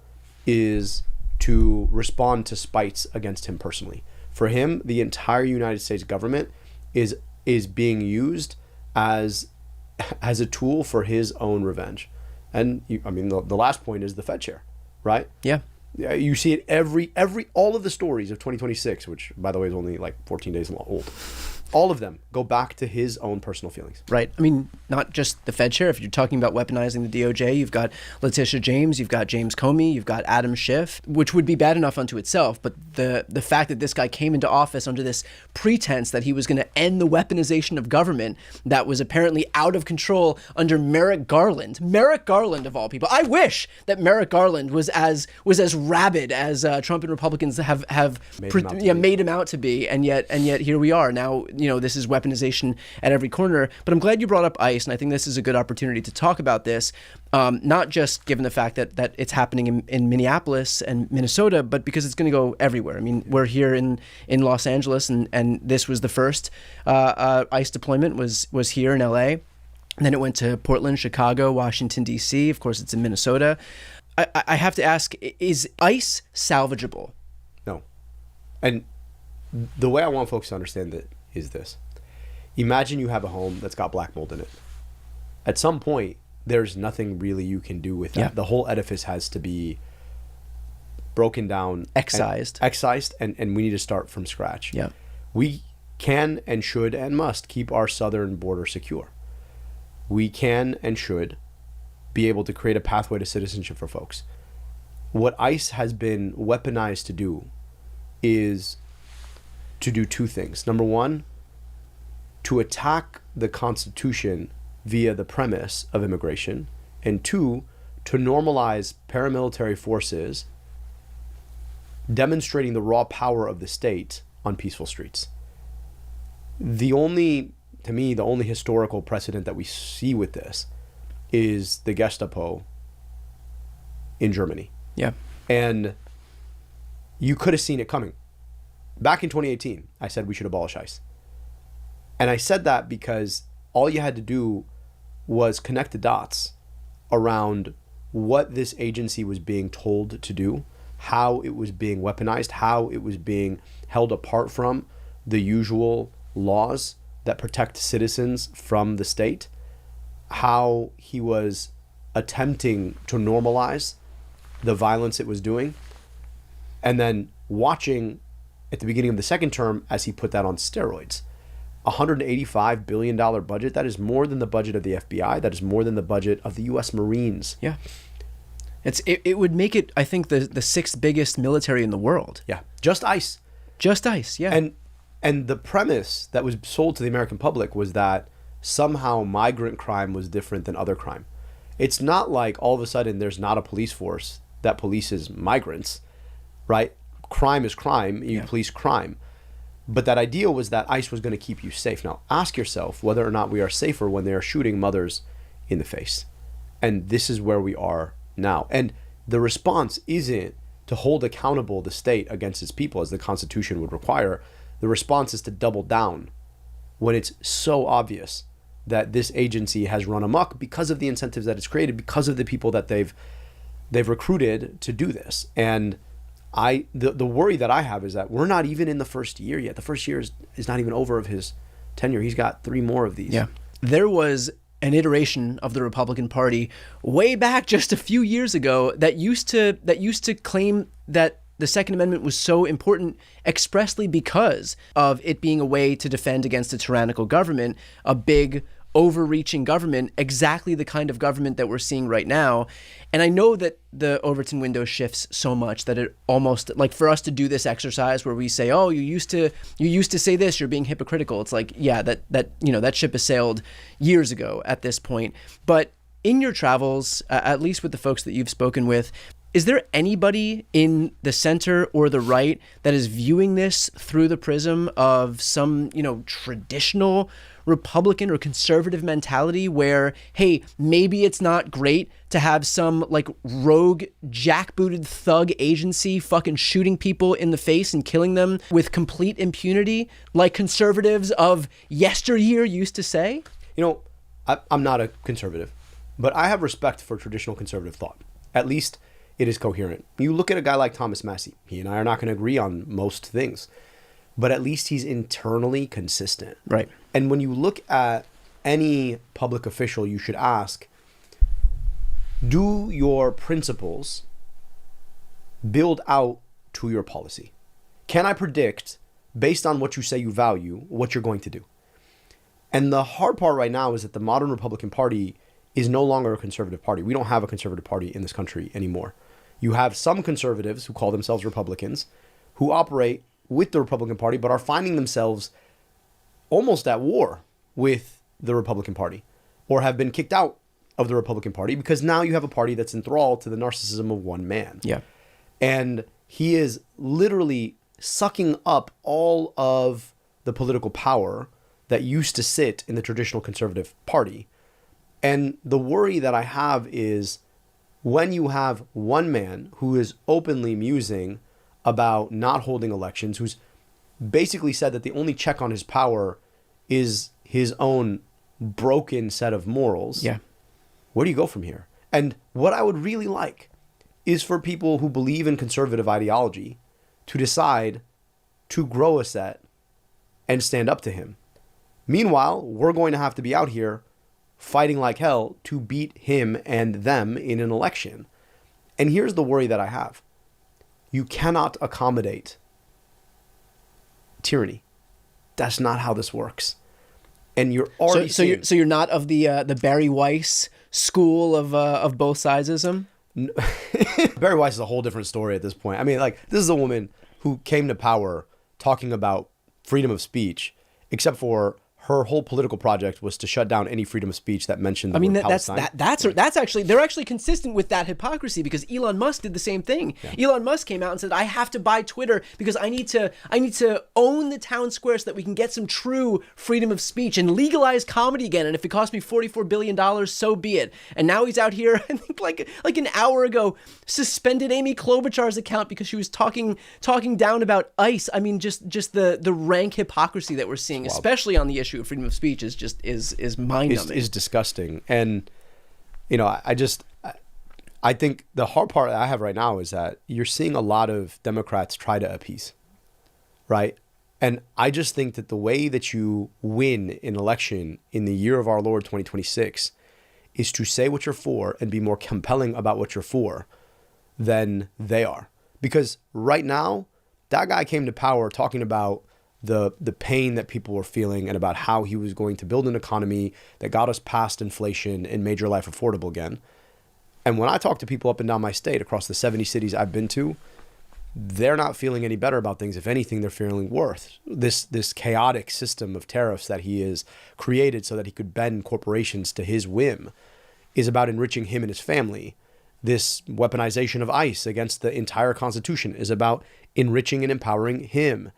is to respond to spites against him personally. For him, the entire United States government is being used as a tool for his own revenge. And the last point is the Fed chair, right? Yeah. You see it all of the stories of 2026, which, by the way, is only like 14 days old. All of them go back to his own personal feelings. Right. I mean, not just the Fed chair. If you're talking about weaponizing the DOJ, you've got Letitia James, you've got James Comey, you've got Adam Schiff, which would be bad enough unto itself. But the fact that this guy came into office under this pretense that he was going to end the weaponization of government that was apparently out of control under Merrick Garland. Merrick Garland, of all people. I wish that Merrick Garland was as rabid as Trump and Republicans have made him out to be. And yet here we are now. This is weaponization at every corner. But I'm glad you brought up ICE, and I think this is a good opportunity to talk about this, not just given the fact that it's happening in Minneapolis and Minnesota, but because it's going to go everywhere. I mean, we're here in Los Angeles, and this was the first ICE deployment was here in LA. And then it went to Portland, Chicago, Washington, D.C. Of course, it's in Minnesota. I have to ask, is ICE salvageable? No. And the way I want folks to understand it is this. Imagine you have a home that's got black mold in it. At some point, there's nothing really you can do with that. Yeah. The whole edifice has to be broken down. Excised, and we need to start from scratch. Yeah. We can and should and must keep our southern border secure. We can and should be able to create a pathway to citizenship for folks. what ICE has been weaponized to do is to do two things. Number one, to attack the Constitution via the premise of immigration, and two, to normalize paramilitary forces demonstrating the raw power of the state on peaceful streets. To me, the only historical precedent that we see with this is the Gestapo in Germany. Yeah. And you could have seen it coming. Back in 2018, I said we should abolish ICE. And I said that because all you had to do was connect the dots around what this agency was being told to do, how it was being weaponized, how it was being held apart from the usual laws that protect citizens from the state, how he was attempting to normalize the violence it was doing, and then watching at the beginning of the second term as he put that on steroids. $185 billion budget, that is more than the budget of the FBI, that is more than the budget of the U.S. Marines. Yeah. It would make it, I think, the sixth biggest military in the world. Yeah, just ICE. Just ICE, yeah. And the premise that was sold to the American public was that somehow migrant crime was different than other crime. It's not like all of a sudden there's not a police force that polices migrants, right? Crime is crime, you police crime. But that idea was that ICE was going to keep you safe. Now, ask yourself whether or not we are safer when they are shooting mothers in the face. And this is where we are now. And the response isn't to hold accountable the state against its people, as the Constitution would require. The response is to double down when it's so obvious that this agency has run amok because of the incentives that it's created, because of the people that they've recruited to do this. And the worry that I have is that we're not even in the first year yet. The first year is not even over of his tenure. He's got 3 more of these. Yeah. There was an iteration of the Republican Party way back just a few years ago that used to claim that the Second Amendment was so important expressly because of it being a way to defend against a tyrannical government, a big, overreaching government, exactly the kind of government that we're seeing right now. And I know that the Overton window shifts so much that it almost, like, for us to do this exercise where we say, oh, you used to say this, you're being hypocritical. It's like, yeah, that ship has sailed years ago at this point. But in your travels, at least with the folks that you've spoken with, is there anybody in the center or the right that is viewing this through the prism of some, traditional Republican or conservative mentality where, hey, maybe it's not great to have some like rogue jackbooted thug agency fucking shooting people in the face and killing them with complete impunity, like conservatives of yesteryear used to say? I'm not a conservative, but I have respect for traditional conservative thought. At least it is coherent. You look at a guy like Thomas Massie. He and I are not going to agree on most things, but at least he's internally consistent. Right. And when you look at any public official, you should ask, do your principles build out to your policy? Can I predict, based on what you say you value, what you're going to do? And the hard part right now is that the modern Republican Party is no longer a conservative party. We don't have a conservative party in this country anymore. You have some conservatives who call themselves Republicans who operate with the Republican Party but are finding themselves almost at war with the Republican Party or have been kicked out of the Republican Party because now you have a party that's enthralled to the narcissism of one man. Yeah. And he is literally sucking up all of the political power that used to sit in the traditional conservative party. And the worry that I have is when you have one man who is openly musing about not holding elections, who's basically said that the only check on his power is his own broken set of morals. Yeah. Where do you go from here? And what I would really like is for people who believe in conservative ideology to decide to grow a set and stand up to him. Meanwhile, we're going to have to be out here fighting like hell to beat him and them in an election. And here's the worry that I have. You cannot accommodate tyranny. That's not how this works. And you're already so you're not of the Barry Weiss school of both sidesism? Barry Weiss is a whole different story at this point. I mean, like, this is a woman who came to power talking about freedom of speech, except for her whole political project was to shut down any freedom of speech that mentioned the word Palestine. That's actually, they're actually consistent with that hypocrisy, because Elon Musk did the same thing. Yeah. Elon Musk came out and said, I have to buy Twitter because I need to own the town square so that we can get some true freedom of speech and legalize comedy again. And if it costs me $44 billion, so be it. And now he's out here, I think like an hour ago, suspended Amy Klobuchar's account because she was talking down about ICE. I mean, just the rank hypocrisy that we're seeing, especially on the issue of freedom of speech, is just is mind-numbing. Is disgusting. And I think the hard part I have right now is that you're seeing a lot of Democrats try to appease, right? And I just think that the way that you win an election in the year of our Lord 2026 is to say what you're for and be more compelling about what you're for than they are. Because right now, that guy came to power talking about the pain that people were feeling and about how he was going to build an economy that got us past inflation and made your life affordable again. And when I talk to people up and down my state, across the 70 cities I've been to, they're not feeling any better about things. If anything, they're feeling worse. This chaotic system of tariffs that he has created so that he could bend corporations to his whim is about enriching him and his family. This weaponization of ICE against the entire Constitution is about enriching and empowering him.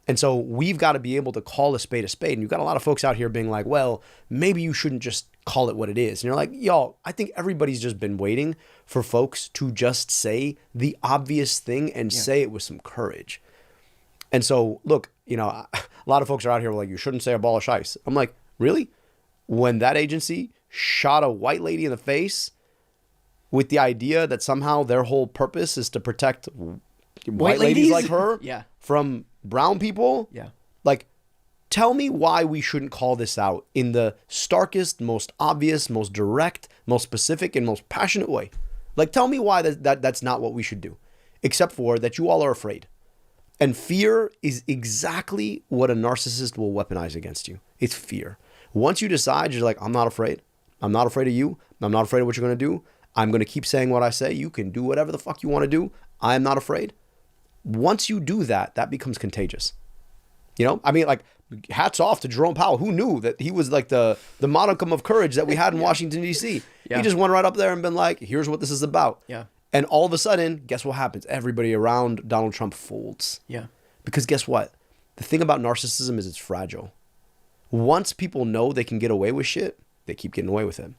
And so we've got to be able to call a spade a spade. And you've got a lot of folks out here being like, well, maybe you shouldn't just call it what it is. And you're like, y'all, I think everybody's just been waiting for folks to just say the obvious thing and say it with some courage. And so, look, a lot of folks are out here like, you shouldn't say abolish ICE. I'm like, really? When that agency shot a white lady in the face with the idea that somehow their whole purpose is to protect white ladies like her from brown people? Yeah. Like, tell me why we shouldn't call this out in the starkest, most obvious, most direct, most specific, and most passionate way. Like, tell me why that's not what we should do, except for that you all are afraid. And fear is exactly what a narcissist will weaponize against you. It's fear. Once you decide, you're like, I'm not afraid. I'm not afraid of you. I'm not afraid of what you're going to do. I'm going to keep saying what I say. You can do whatever the fuck you want to do. I'm not afraid. Once you do that, that becomes contagious. I mean, like, hats off to Jerome Powell. Who knew that he was like the modicum of courage that we had in Washington, D.C. Yeah. He just went right up there and been like, here's what this is about. Yeah. And all of a sudden, guess what happens? Everybody around Donald Trump folds. Yeah. Because guess what? The thing about narcissism is it's fragile. Once people know they can get away with shit, they keep getting away with it.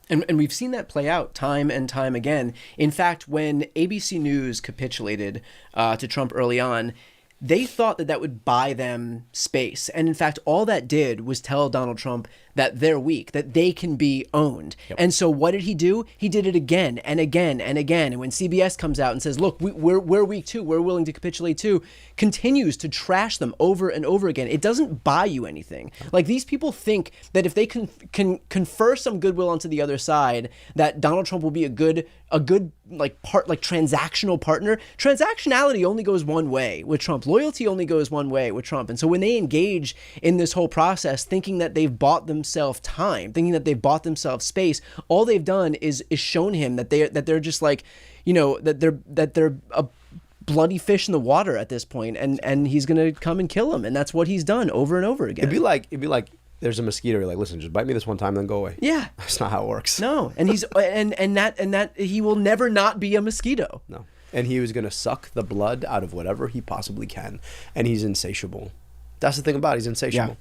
And we've seen that play out time and time again. In fact, when ABC News capitulated to Trump early on, they thought that would buy them space. And in fact, all that did was tell Donald Trump that they're weak, that they can be owned. Yep. And so what did he do? He did it again and again and again. And when CBS comes out and says, look, we're weak too, we're willing to capitulate too, continues to trash them over and over again. It doesn't buy you anything. Like, these people think that if they can confer some goodwill onto the other side, that Donald Trump will be a good transactional partner. Transactionality only goes one way with Trump. Loyalty only goes one way with Trump. And so when they engage in this whole process, thinking that they've bought themselves time, thinking that they've bought themselves space, all they've done is shown him that they're just like, that they're a bloody fish in the water at this point, and he's gonna come and kill him, and that's what he's done over and over again. It'd be like there's a mosquito. You're like, listen, just bite me this one time, then go away. Yeah, that's not how it works. No, and he's and that he will never not be a mosquito. No, and he was gonna suck the blood out of whatever he possibly can, and he's insatiable. That's the thing about it. He's insatiable. Yeah.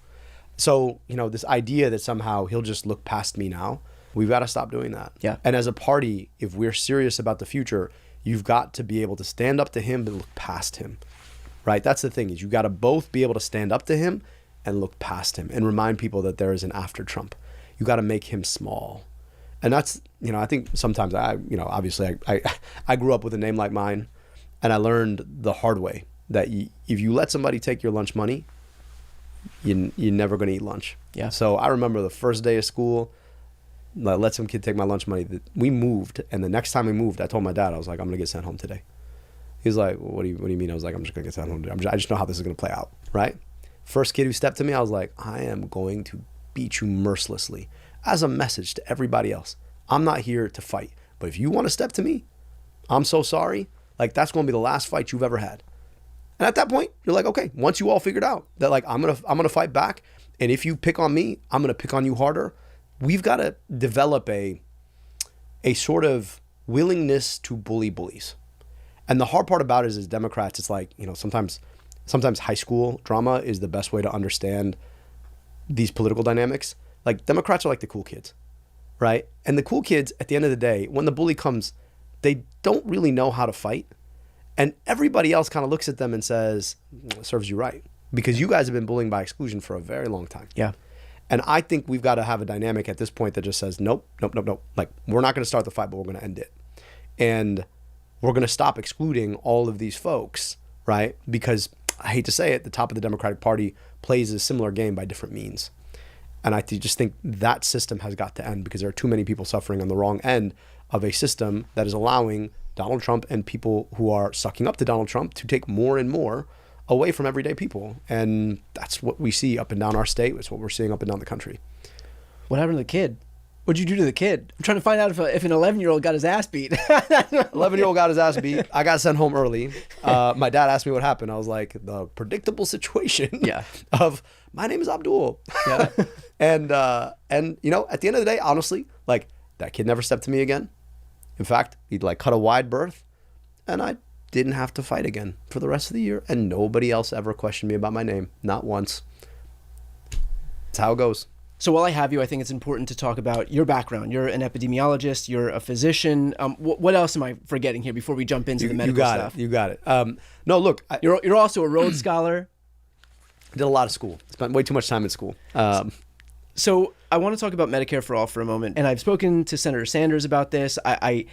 So, this idea that somehow he'll just look past me now, we've got to stop doing that. Yeah. And as a party, if we're serious about the future, you've got to be able to stand up to him but look past him, right? That's the thing, is you got to both be able to stand up to him and look past him and remind people that there is an after Trump. You got to make him small. And that's, I think sometimes obviously I grew up with a name like mine, and I learned the hard way that if you let somebody take your lunch money, you're never going to eat lunch. Yeah. So I remember the first day of school, I let some kid take my lunch money. We moved, and the next time we moved, I told my dad, I was like, I'm going to get sent home today. He's like, well, what do you mean? I was like, I'm just going to get sent home today. I just know how this is going to play out, right? First kid who stepped to me, I was like, I am going to beat you mercilessly as a message to everybody else. I'm not here to fight. But if you want to step to me, I'm so sorry. Like, that's going to be the last fight you've ever had. And at that point, you're like, okay, once you all figured out that, like, I'm gonna fight back, and if you pick on me, I'm gonna pick on you harder. We've got to develop a sort of willingness to bully bullies. And the hard part about it is, as Democrats, it's like, sometimes high school drama is the best way to understand these political dynamics. Like, Democrats are like the cool kids, right? And the cool kids, at the end of the day, when the bully comes, they don't really know how to fight. And everybody else kind of looks at them and says, serves you right. Because you guys have been bullying by exclusion for a very long time. Yeah. And I think we've got to have a dynamic at this point that just says, nope. Like, we're not going to start the fight, but we're going to end it. And we're going to stop excluding all of these folks, right? Because I hate to say it, the top of the Democratic Party plays a similar game by different means. And I just think that system has got to end, because there are too many people suffering on the wrong end of a system that is allowing Donald Trump and people who are sucking up to Donald Trump to take more and more away from everyday people. And that's what we see up and down our state. It's what we're seeing up and down the country. What happened to the kid? What'd you do to the kid? I'm trying to find out if an 11-year-old got his ass beat. 11-year-old got his ass beat. I got sent home early. My dad asked me what happened. I was like, the predictable situation of, my name is Abdul. Yeah. And at the end of the day, honestly, like, that kid never stepped to me again. In fact, he'd like cut a wide berth, and I didn't have to fight again for the rest of the year. And nobody else ever questioned me about my name. Not once. That's how it goes. So while I have you, I think it's important to talk about your background. You're an epidemiologist. You're a physician. What else am I forgetting here before we jump into the medical stuff? You got it. No, look. You're also a Rhodes Scholar. Did a lot of school. Spent way too much time in school. So I want to talk about Medicare for All for a moment. And I've spoken to Senator Sanders about this. I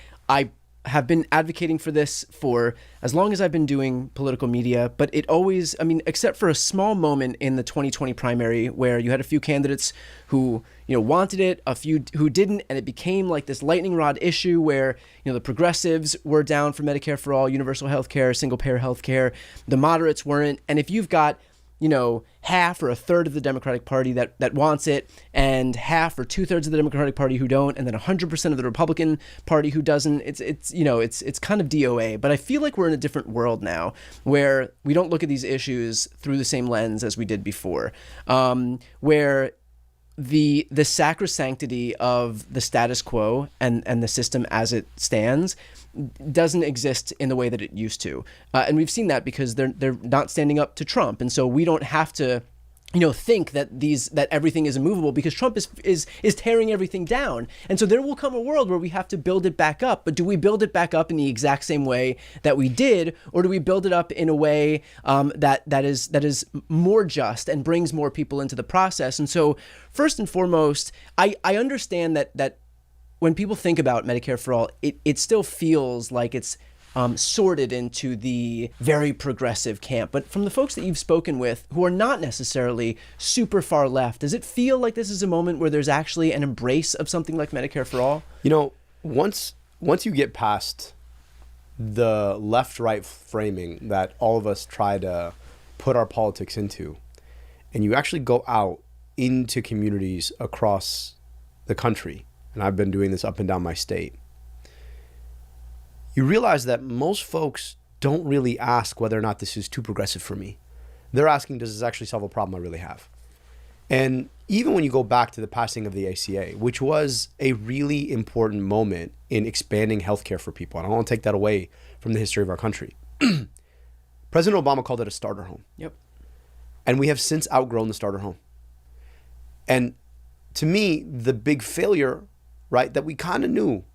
have been advocating for this for as long as I've been doing political media, but it always, except for a small moment in the 2020 primary where you had a few candidates who, wanted it, a few who didn't, and it became like this lightning rod issue where, the progressives were down for Medicare for All, universal health care, single payer health care, the moderates weren't. And if you've got half or a third of the Democratic Party that wants it, and half or 2/3 of the Democratic Party who don't, and then 100% of the Republican Party who doesn't. It's kind of DOA. But I feel like we're in a different world now, where we don't look at these issues through the same lens as we did before, where the sacrosanctity of the status quo and the system as it stands doesn't exist in the way that it used to. And we've seen that because they're not standing up to Trump. And so we don't have to think that everything is immovable, because Trump is tearing everything down. And so there will come a world where we have to build it back up. But do we build it back up in the exact same way that we did, or do we build it up in a way that is more just and brings more people into the process? And so first and foremost, I understand that when people think about Medicare for All, it still feels like it's sorted into the very progressive camp. But from the folks that you've spoken with who are not necessarily super far left, does it feel like this is a moment where there's actually an embrace of something like Medicare for All? Once you get past the left-right framing that all of us try to put our politics into, and you actually go out into communities across the country, and I've been doing this up and down my state, you realize that most folks don't really ask whether or not this is too progressive for me. They're asking, does this actually solve a problem I really have? And even when you go back to the passing of the ACA, which was a really important moment in expanding healthcare for people, and I don't want to take that away from the history of our country. President Obama called it a starter home. Yep. And we have since outgrown the starter home. And to me, the big failure, right, that we kind of knew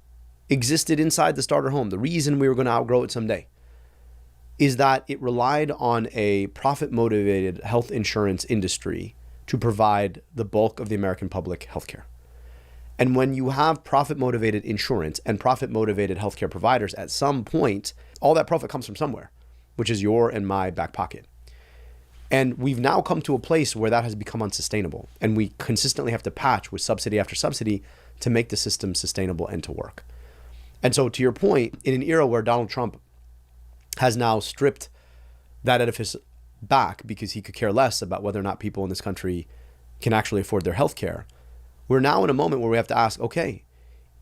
existed inside the starter home, the reason we were going to outgrow it someday, is that it relied on a profit-motivated health insurance industry to provide the bulk of the American public healthcare. And when you have profit-motivated insurance and profit-motivated healthcare providers, at some point, all that profit comes from somewhere, which is your and my back pocket. And we've now come to a place where that has become unsustainable. And we consistently have to patch with subsidy after subsidy to make the system sustainable and to work. And so to your point, in an era where Donald Trump has now stripped that edifice back because he could care less about whether or not people in this country can actually afford their health care, we're now in a moment where we have to ask, okay,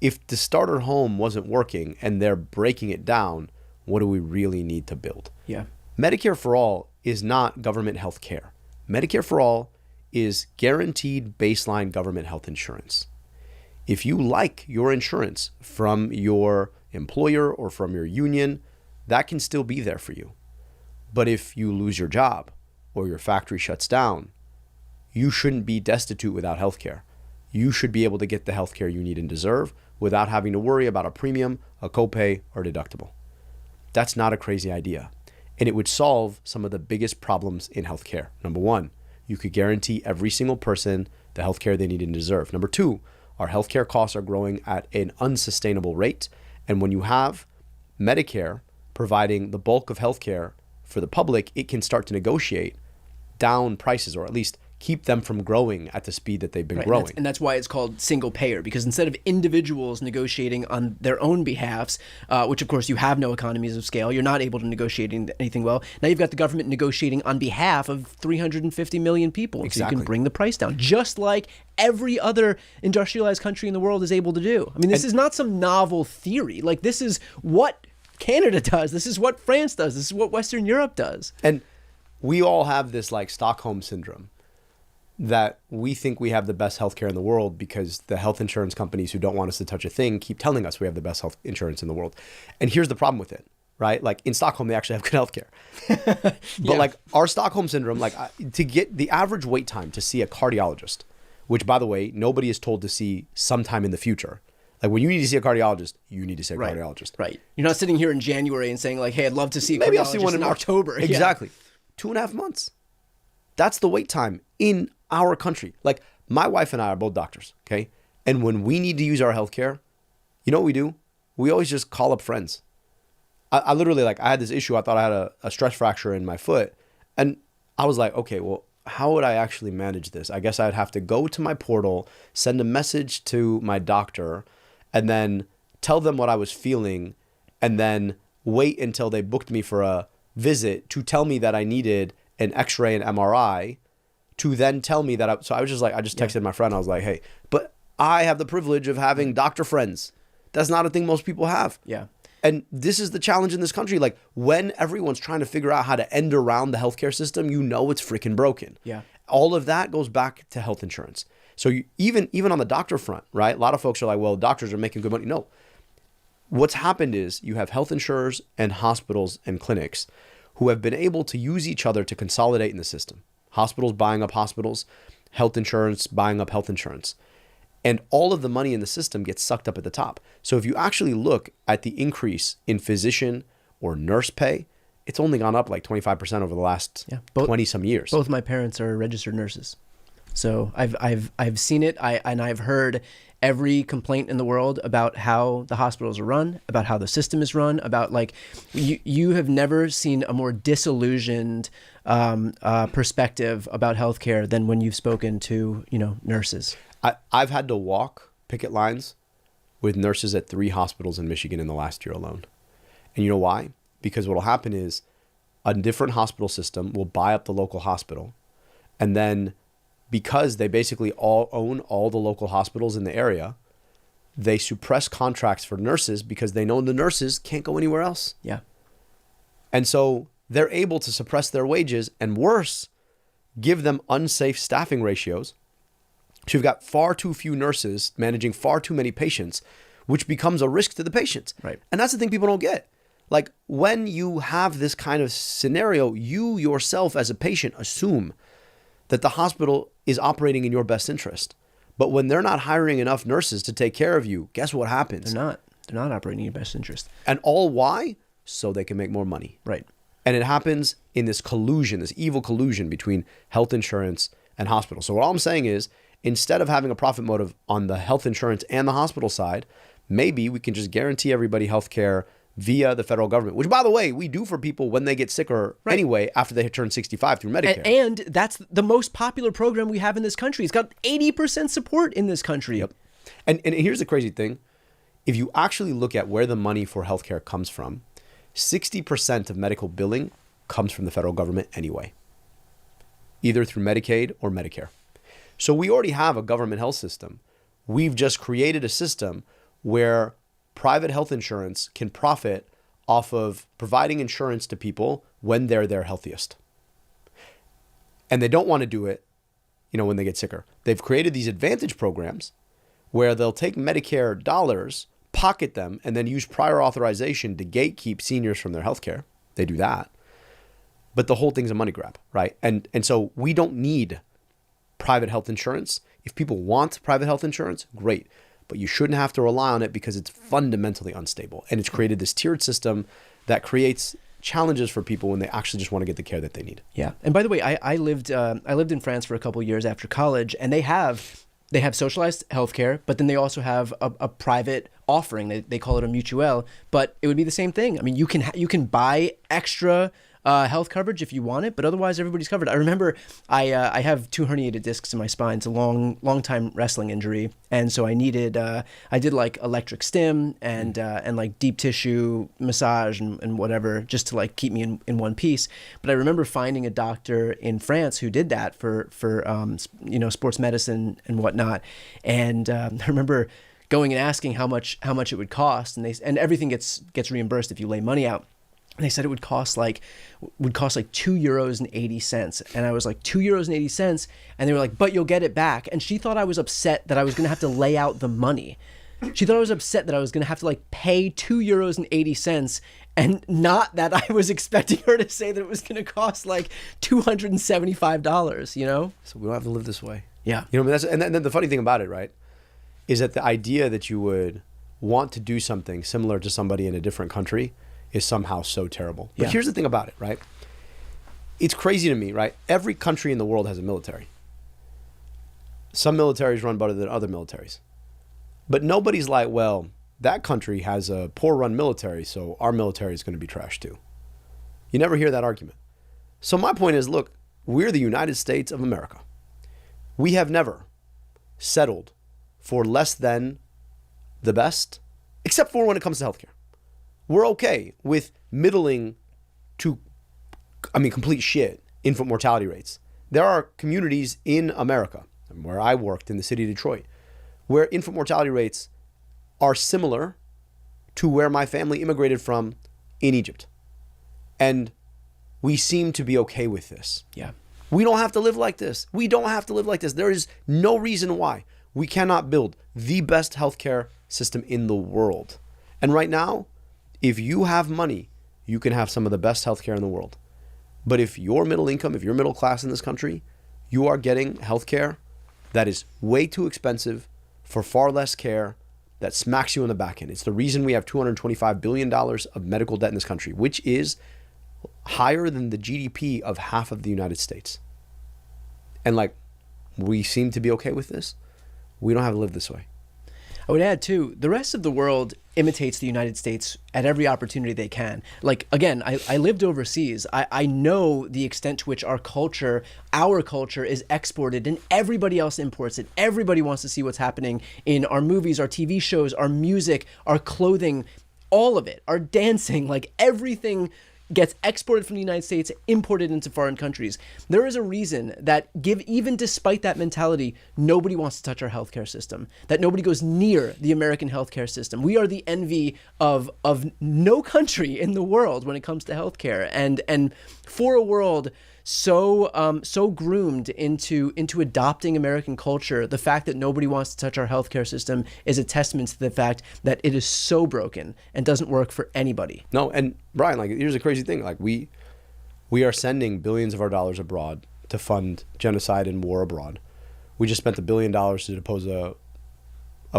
if the starter home wasn't working and they're breaking it down, what do we really need to build? Yeah. Medicare for All is not government health care. Medicare for All is guaranteed baseline government health insurance. If you like your insurance from your employer or from your union, that can still be there for you. But if you lose your job or your factory shuts down, you shouldn't be destitute without health care. You should be able to get the health care you need and deserve without having to worry about a premium, a copay, or deductible. That's not a crazy idea. And it would solve some of the biggest problems in healthcare. Number one, you could guarantee every single person the healthcare they need and deserve. Number two, our healthcare costs are growing at an unsustainable rate. And when you have Medicare providing the bulk of healthcare for the public, it can start to negotiate down prices, or at least keep them from growing at the speed that they've been growing. And that's why it's called single payer, because instead of individuals negotiating on their own behalfs, which of course you have no economies of scale, you're not able to negotiate anything well. Now you've got the government negotiating on behalf of 350 million people. Exactly. So you can bring the price down, just like every other industrialized country in the world is able to do. I mean, this is not some novel theory. Like, this is what Canada does. This is what France does. This is what Western Europe does. And we all have this like Stockholm syndrome, that we think we have the best healthcare in the world because the health insurance companies who don't want us to touch a thing keep telling us we have the best health insurance in the world. And here's the problem with it, right? Like in Stockholm, they actually have good healthcare. But like our Stockholm syndrome, like to get the average wait time to see a cardiologist, which by the way, nobody is told to see sometime in the future. Like when you need to see a cardiologist, you need to see a cardiologist. Right. You're not sitting here in January and saying like, hey, I'd love to see a Maybe cardiologist I'll see one in October. Exactly. 2.5 months. That's the wait time in our country. Like my wife and I are both doctors, okay? And when we need to use our healthcare, you know what we do? We always just call up friends. I literally, like, I had this issue. I thought I had a stress fracture in my foot. And I was like, okay, well, how would I actually manage this? I guess I'd have to go to my portal, send a message to my doctor, and then tell them what I was feeling, and then wait until they booked me for a visit to tell me that I needed an x-ray and MRI, to then tell me that so I was just like, I just texted my friend. I was like, hey, but I have the privilege of having doctor friends. That's not a thing most people have. Yeah. And this is the challenge in this country. Like when everyone's trying to figure out how to end around the healthcare system, you know it's freaking broken. Yeah. All of that goes back to health insurance. So even on the doctor front, right? A lot of folks are like, well, doctors are making good money. No. What's happened is you have health insurers and hospitals and clinics who have been able to use each other to consolidate in the system. Hospitals buying up hospitals, health insurance buying up health insurance. And all of the money in the system gets sucked up at the top. So if you actually look at the increase in physician or nurse pay, it's only gone up like 25% over the last 20 some years. Both my parents are registered nurses. So I've seen it. I've heard every complaint in the world about how the hospitals are run, about how the system is run, about like you have never seen a more disillusioned perspective about healthcare than when you've spoken to, nurses. I've had to walk picket lines with nurses at 3 hospitals in Michigan in the last year alone. And you know why? Because what will happen is a different hospital system will buy up the local hospital, and then because they basically all own all the local hospitals in the area, they suppress contracts for nurses because they know the nurses can't go anywhere else. Yeah. And so they're able to suppress their wages, and worse, give them unsafe staffing ratios. So you've got far too few nurses managing far too many patients, which becomes a risk to the patients. Right. And that's the thing people don't get. Like when you have this kind of scenario, you yourself as a patient assume that the hospital is operating in your best interest. But when they're not hiring enough nurses to take care of you, guess what happens? They're not operating in your best interest. And all why? So they can make more money. Right. And it happens in this collusion, this evil collusion between health insurance and hospitals. So what I'm saying is, instead of having a profit motive on the health insurance and the hospital side, maybe we can just guarantee everybody health care via the federal government, which, by the way, we do for people when they get sicker anyway after they turn 65 through Medicare. And that's the most popular program we have in this country. It's got 80% support in this country. Yep. And here's the crazy thing. If you actually look at where the money for healthcare comes from, 60% of medical billing comes from the federal government anyway, either through Medicaid or Medicare. So we already have a government health system. We've just created a system where private health insurance can profit off of providing insurance to people when they're their healthiest. And they don't want to do it, when they get sicker. They've created these advantage programs where they'll take Medicare dollars, pocket them, and then use prior authorization to gatekeep seniors from their healthcare. They do that. But the whole thing's a money grab, right? And so we don't need private health insurance. If people want private health insurance, great. But you shouldn't have to rely on it because it's fundamentally unstable. And it's created this tiered system that creates challenges for people when they actually just want to get the care that they need. Yeah. And by the way, I lived in France for a couple of years after college, and they have socialized healthcare, but then they also have a private offering. They call it a mutuelle, but it would be the same thing. I mean, you can buy extra health coverage if you want it, but otherwise everybody's covered. I remember I have 2 herniated discs in my spine. It's a long time wrestling injury, and so I did like electric stim and like deep tissue massage and whatever just to like keep me in one piece. But I remember finding a doctor in France who did that for sports medicine and whatnot, and I remember going and asking how much it would cost, and everything gets reimbursed if you lay money out. And they said it would cost like €2.80. And I was like, €2.80? And they were like, but you'll get it back. And she thought I was upset that I was going to have to lay out the money. She thought I was upset that I was going to have to like pay €2.80, and not that I was expecting her to say that it was going to cost like $275, So we don't have to live this way. Yeah. And then the funny thing about it, right, is that the idea that you would want to do something similar to somebody in a different country is somehow so terrible. But here's the thing about it, right? It's crazy to me, right? Every country in the world has a military. Some militaries run better than other militaries. But nobody's like, well, that country has a poor run military, so our military is going to be trash too. You never hear that argument. So my point is, look, we're the United States of America. We have never settled for less than the best, except for when it comes to healthcare. We're okay with middling to, complete shit infant mortality rates. There are communities in America, where I worked in the city of Detroit, where infant mortality rates are similar to where my family immigrated from in Egypt. And we seem to be okay with this. Yeah. We don't have to live like this. We don't have to live like this. There is no reason why we cannot build the best healthcare system in the world. And right now, if you have money, you can have some of the best healthcare in the world. But if you're middle income, if you're middle class in this country, you are getting healthcare that is way too expensive for far less care that smacks you in the back end. It's the reason we have $225 billion of medical debt in this country, which is higher than the GDP of half of the United States. And we seem to be okay with this. We don't have to live this way. I would add, too, the rest of the world imitates the United States at every opportunity they can. Like, again, I lived overseas. I know the extent to which our culture is exported and everybody else imports it. Everybody wants to see what's happening in our movies, our TV shows, our music, our clothing, all of it, our dancing, like everything gets exported from the United States, imported into foreign countries. There is a reason that even despite that mentality, nobody wants to touch our healthcare system, that nobody goes near the American healthcare system. We are the envy of no country in the world when it comes to healthcare. And for a world so groomed into adopting American culture, the fact that nobody wants to touch our healthcare system is a testament to the fact that it is so broken and doesn't work for anybody. No, and Brian, here's a crazy thing. We are sending billions of our dollars abroad to fund genocide and war abroad. We just spent $1 billion to depose a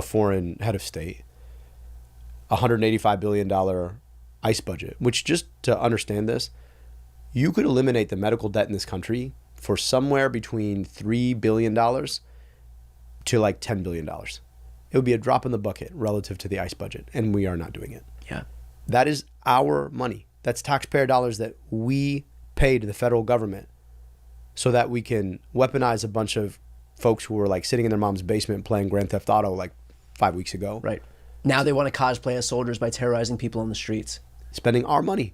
foreign head of state. $185 billion ICE budget, which, just to understand this, you could eliminate the medical debt in this country for somewhere between $3 billion to $10 billion. It would be a drop in the bucket relative to the ICE budget, and we are not doing it. Yeah. That is our money. That's taxpayer dollars that we pay to the federal government so that we can weaponize a bunch of folks who were sitting in their mom's basement playing Grand Theft Auto 5 weeks ago. Right. Now they want to cosplay as soldiers by terrorizing people on the streets. Spending our money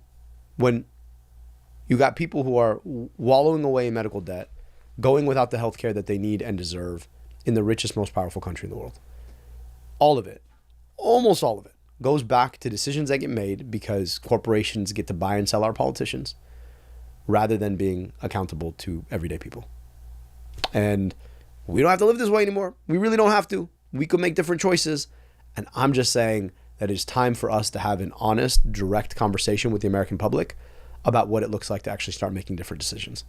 when you got people who are wallowing away in medical debt, going without the health care that they need and deserve in the richest, most powerful country in the world. All of it. almost all of it goes back to decisions that get made because corporations get to buy and sell our politicians rather than being accountable to everyday people. And we don't have to live this way anymore. We really don't have to. We could make different choices. And I'm just saying that it's time for us to have an honest, direct conversation with the American public about what it looks like to actually start making different decisions.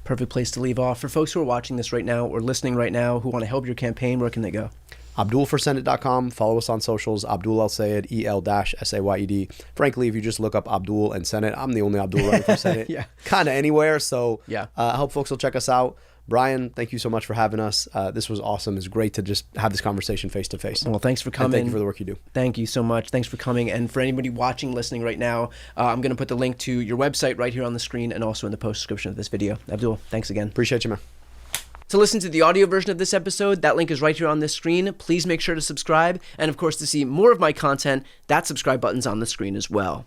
Perfect place to leave off. For folks who are watching this right now or listening right now who want to help your campaign, where can they go? AbdulForSenate.com. Follow us on socials. Abdul Al Sayed, EL-SAYED. Frankly, if you just look up Abdul and Senate, I'm the only Abdul running for Senate. Yeah. Kind of anywhere. So yeah. I hope folks will check us out. Brian, thank you so much for having us. This was awesome. It's great to just have this conversation face to face. Well, thanks for coming. And thank you for the work you do. Thank you so much. Thanks for coming. And for anybody watching, listening right now, I'm going to put the link to your website right here on the screen and also in the post description of this video. Abdul, thanks again. Appreciate you, man. To listen to the audio version of this episode, that link is right here on this screen. Please make sure to subscribe. And of course, to see more of my content, that subscribe button's on the screen as well.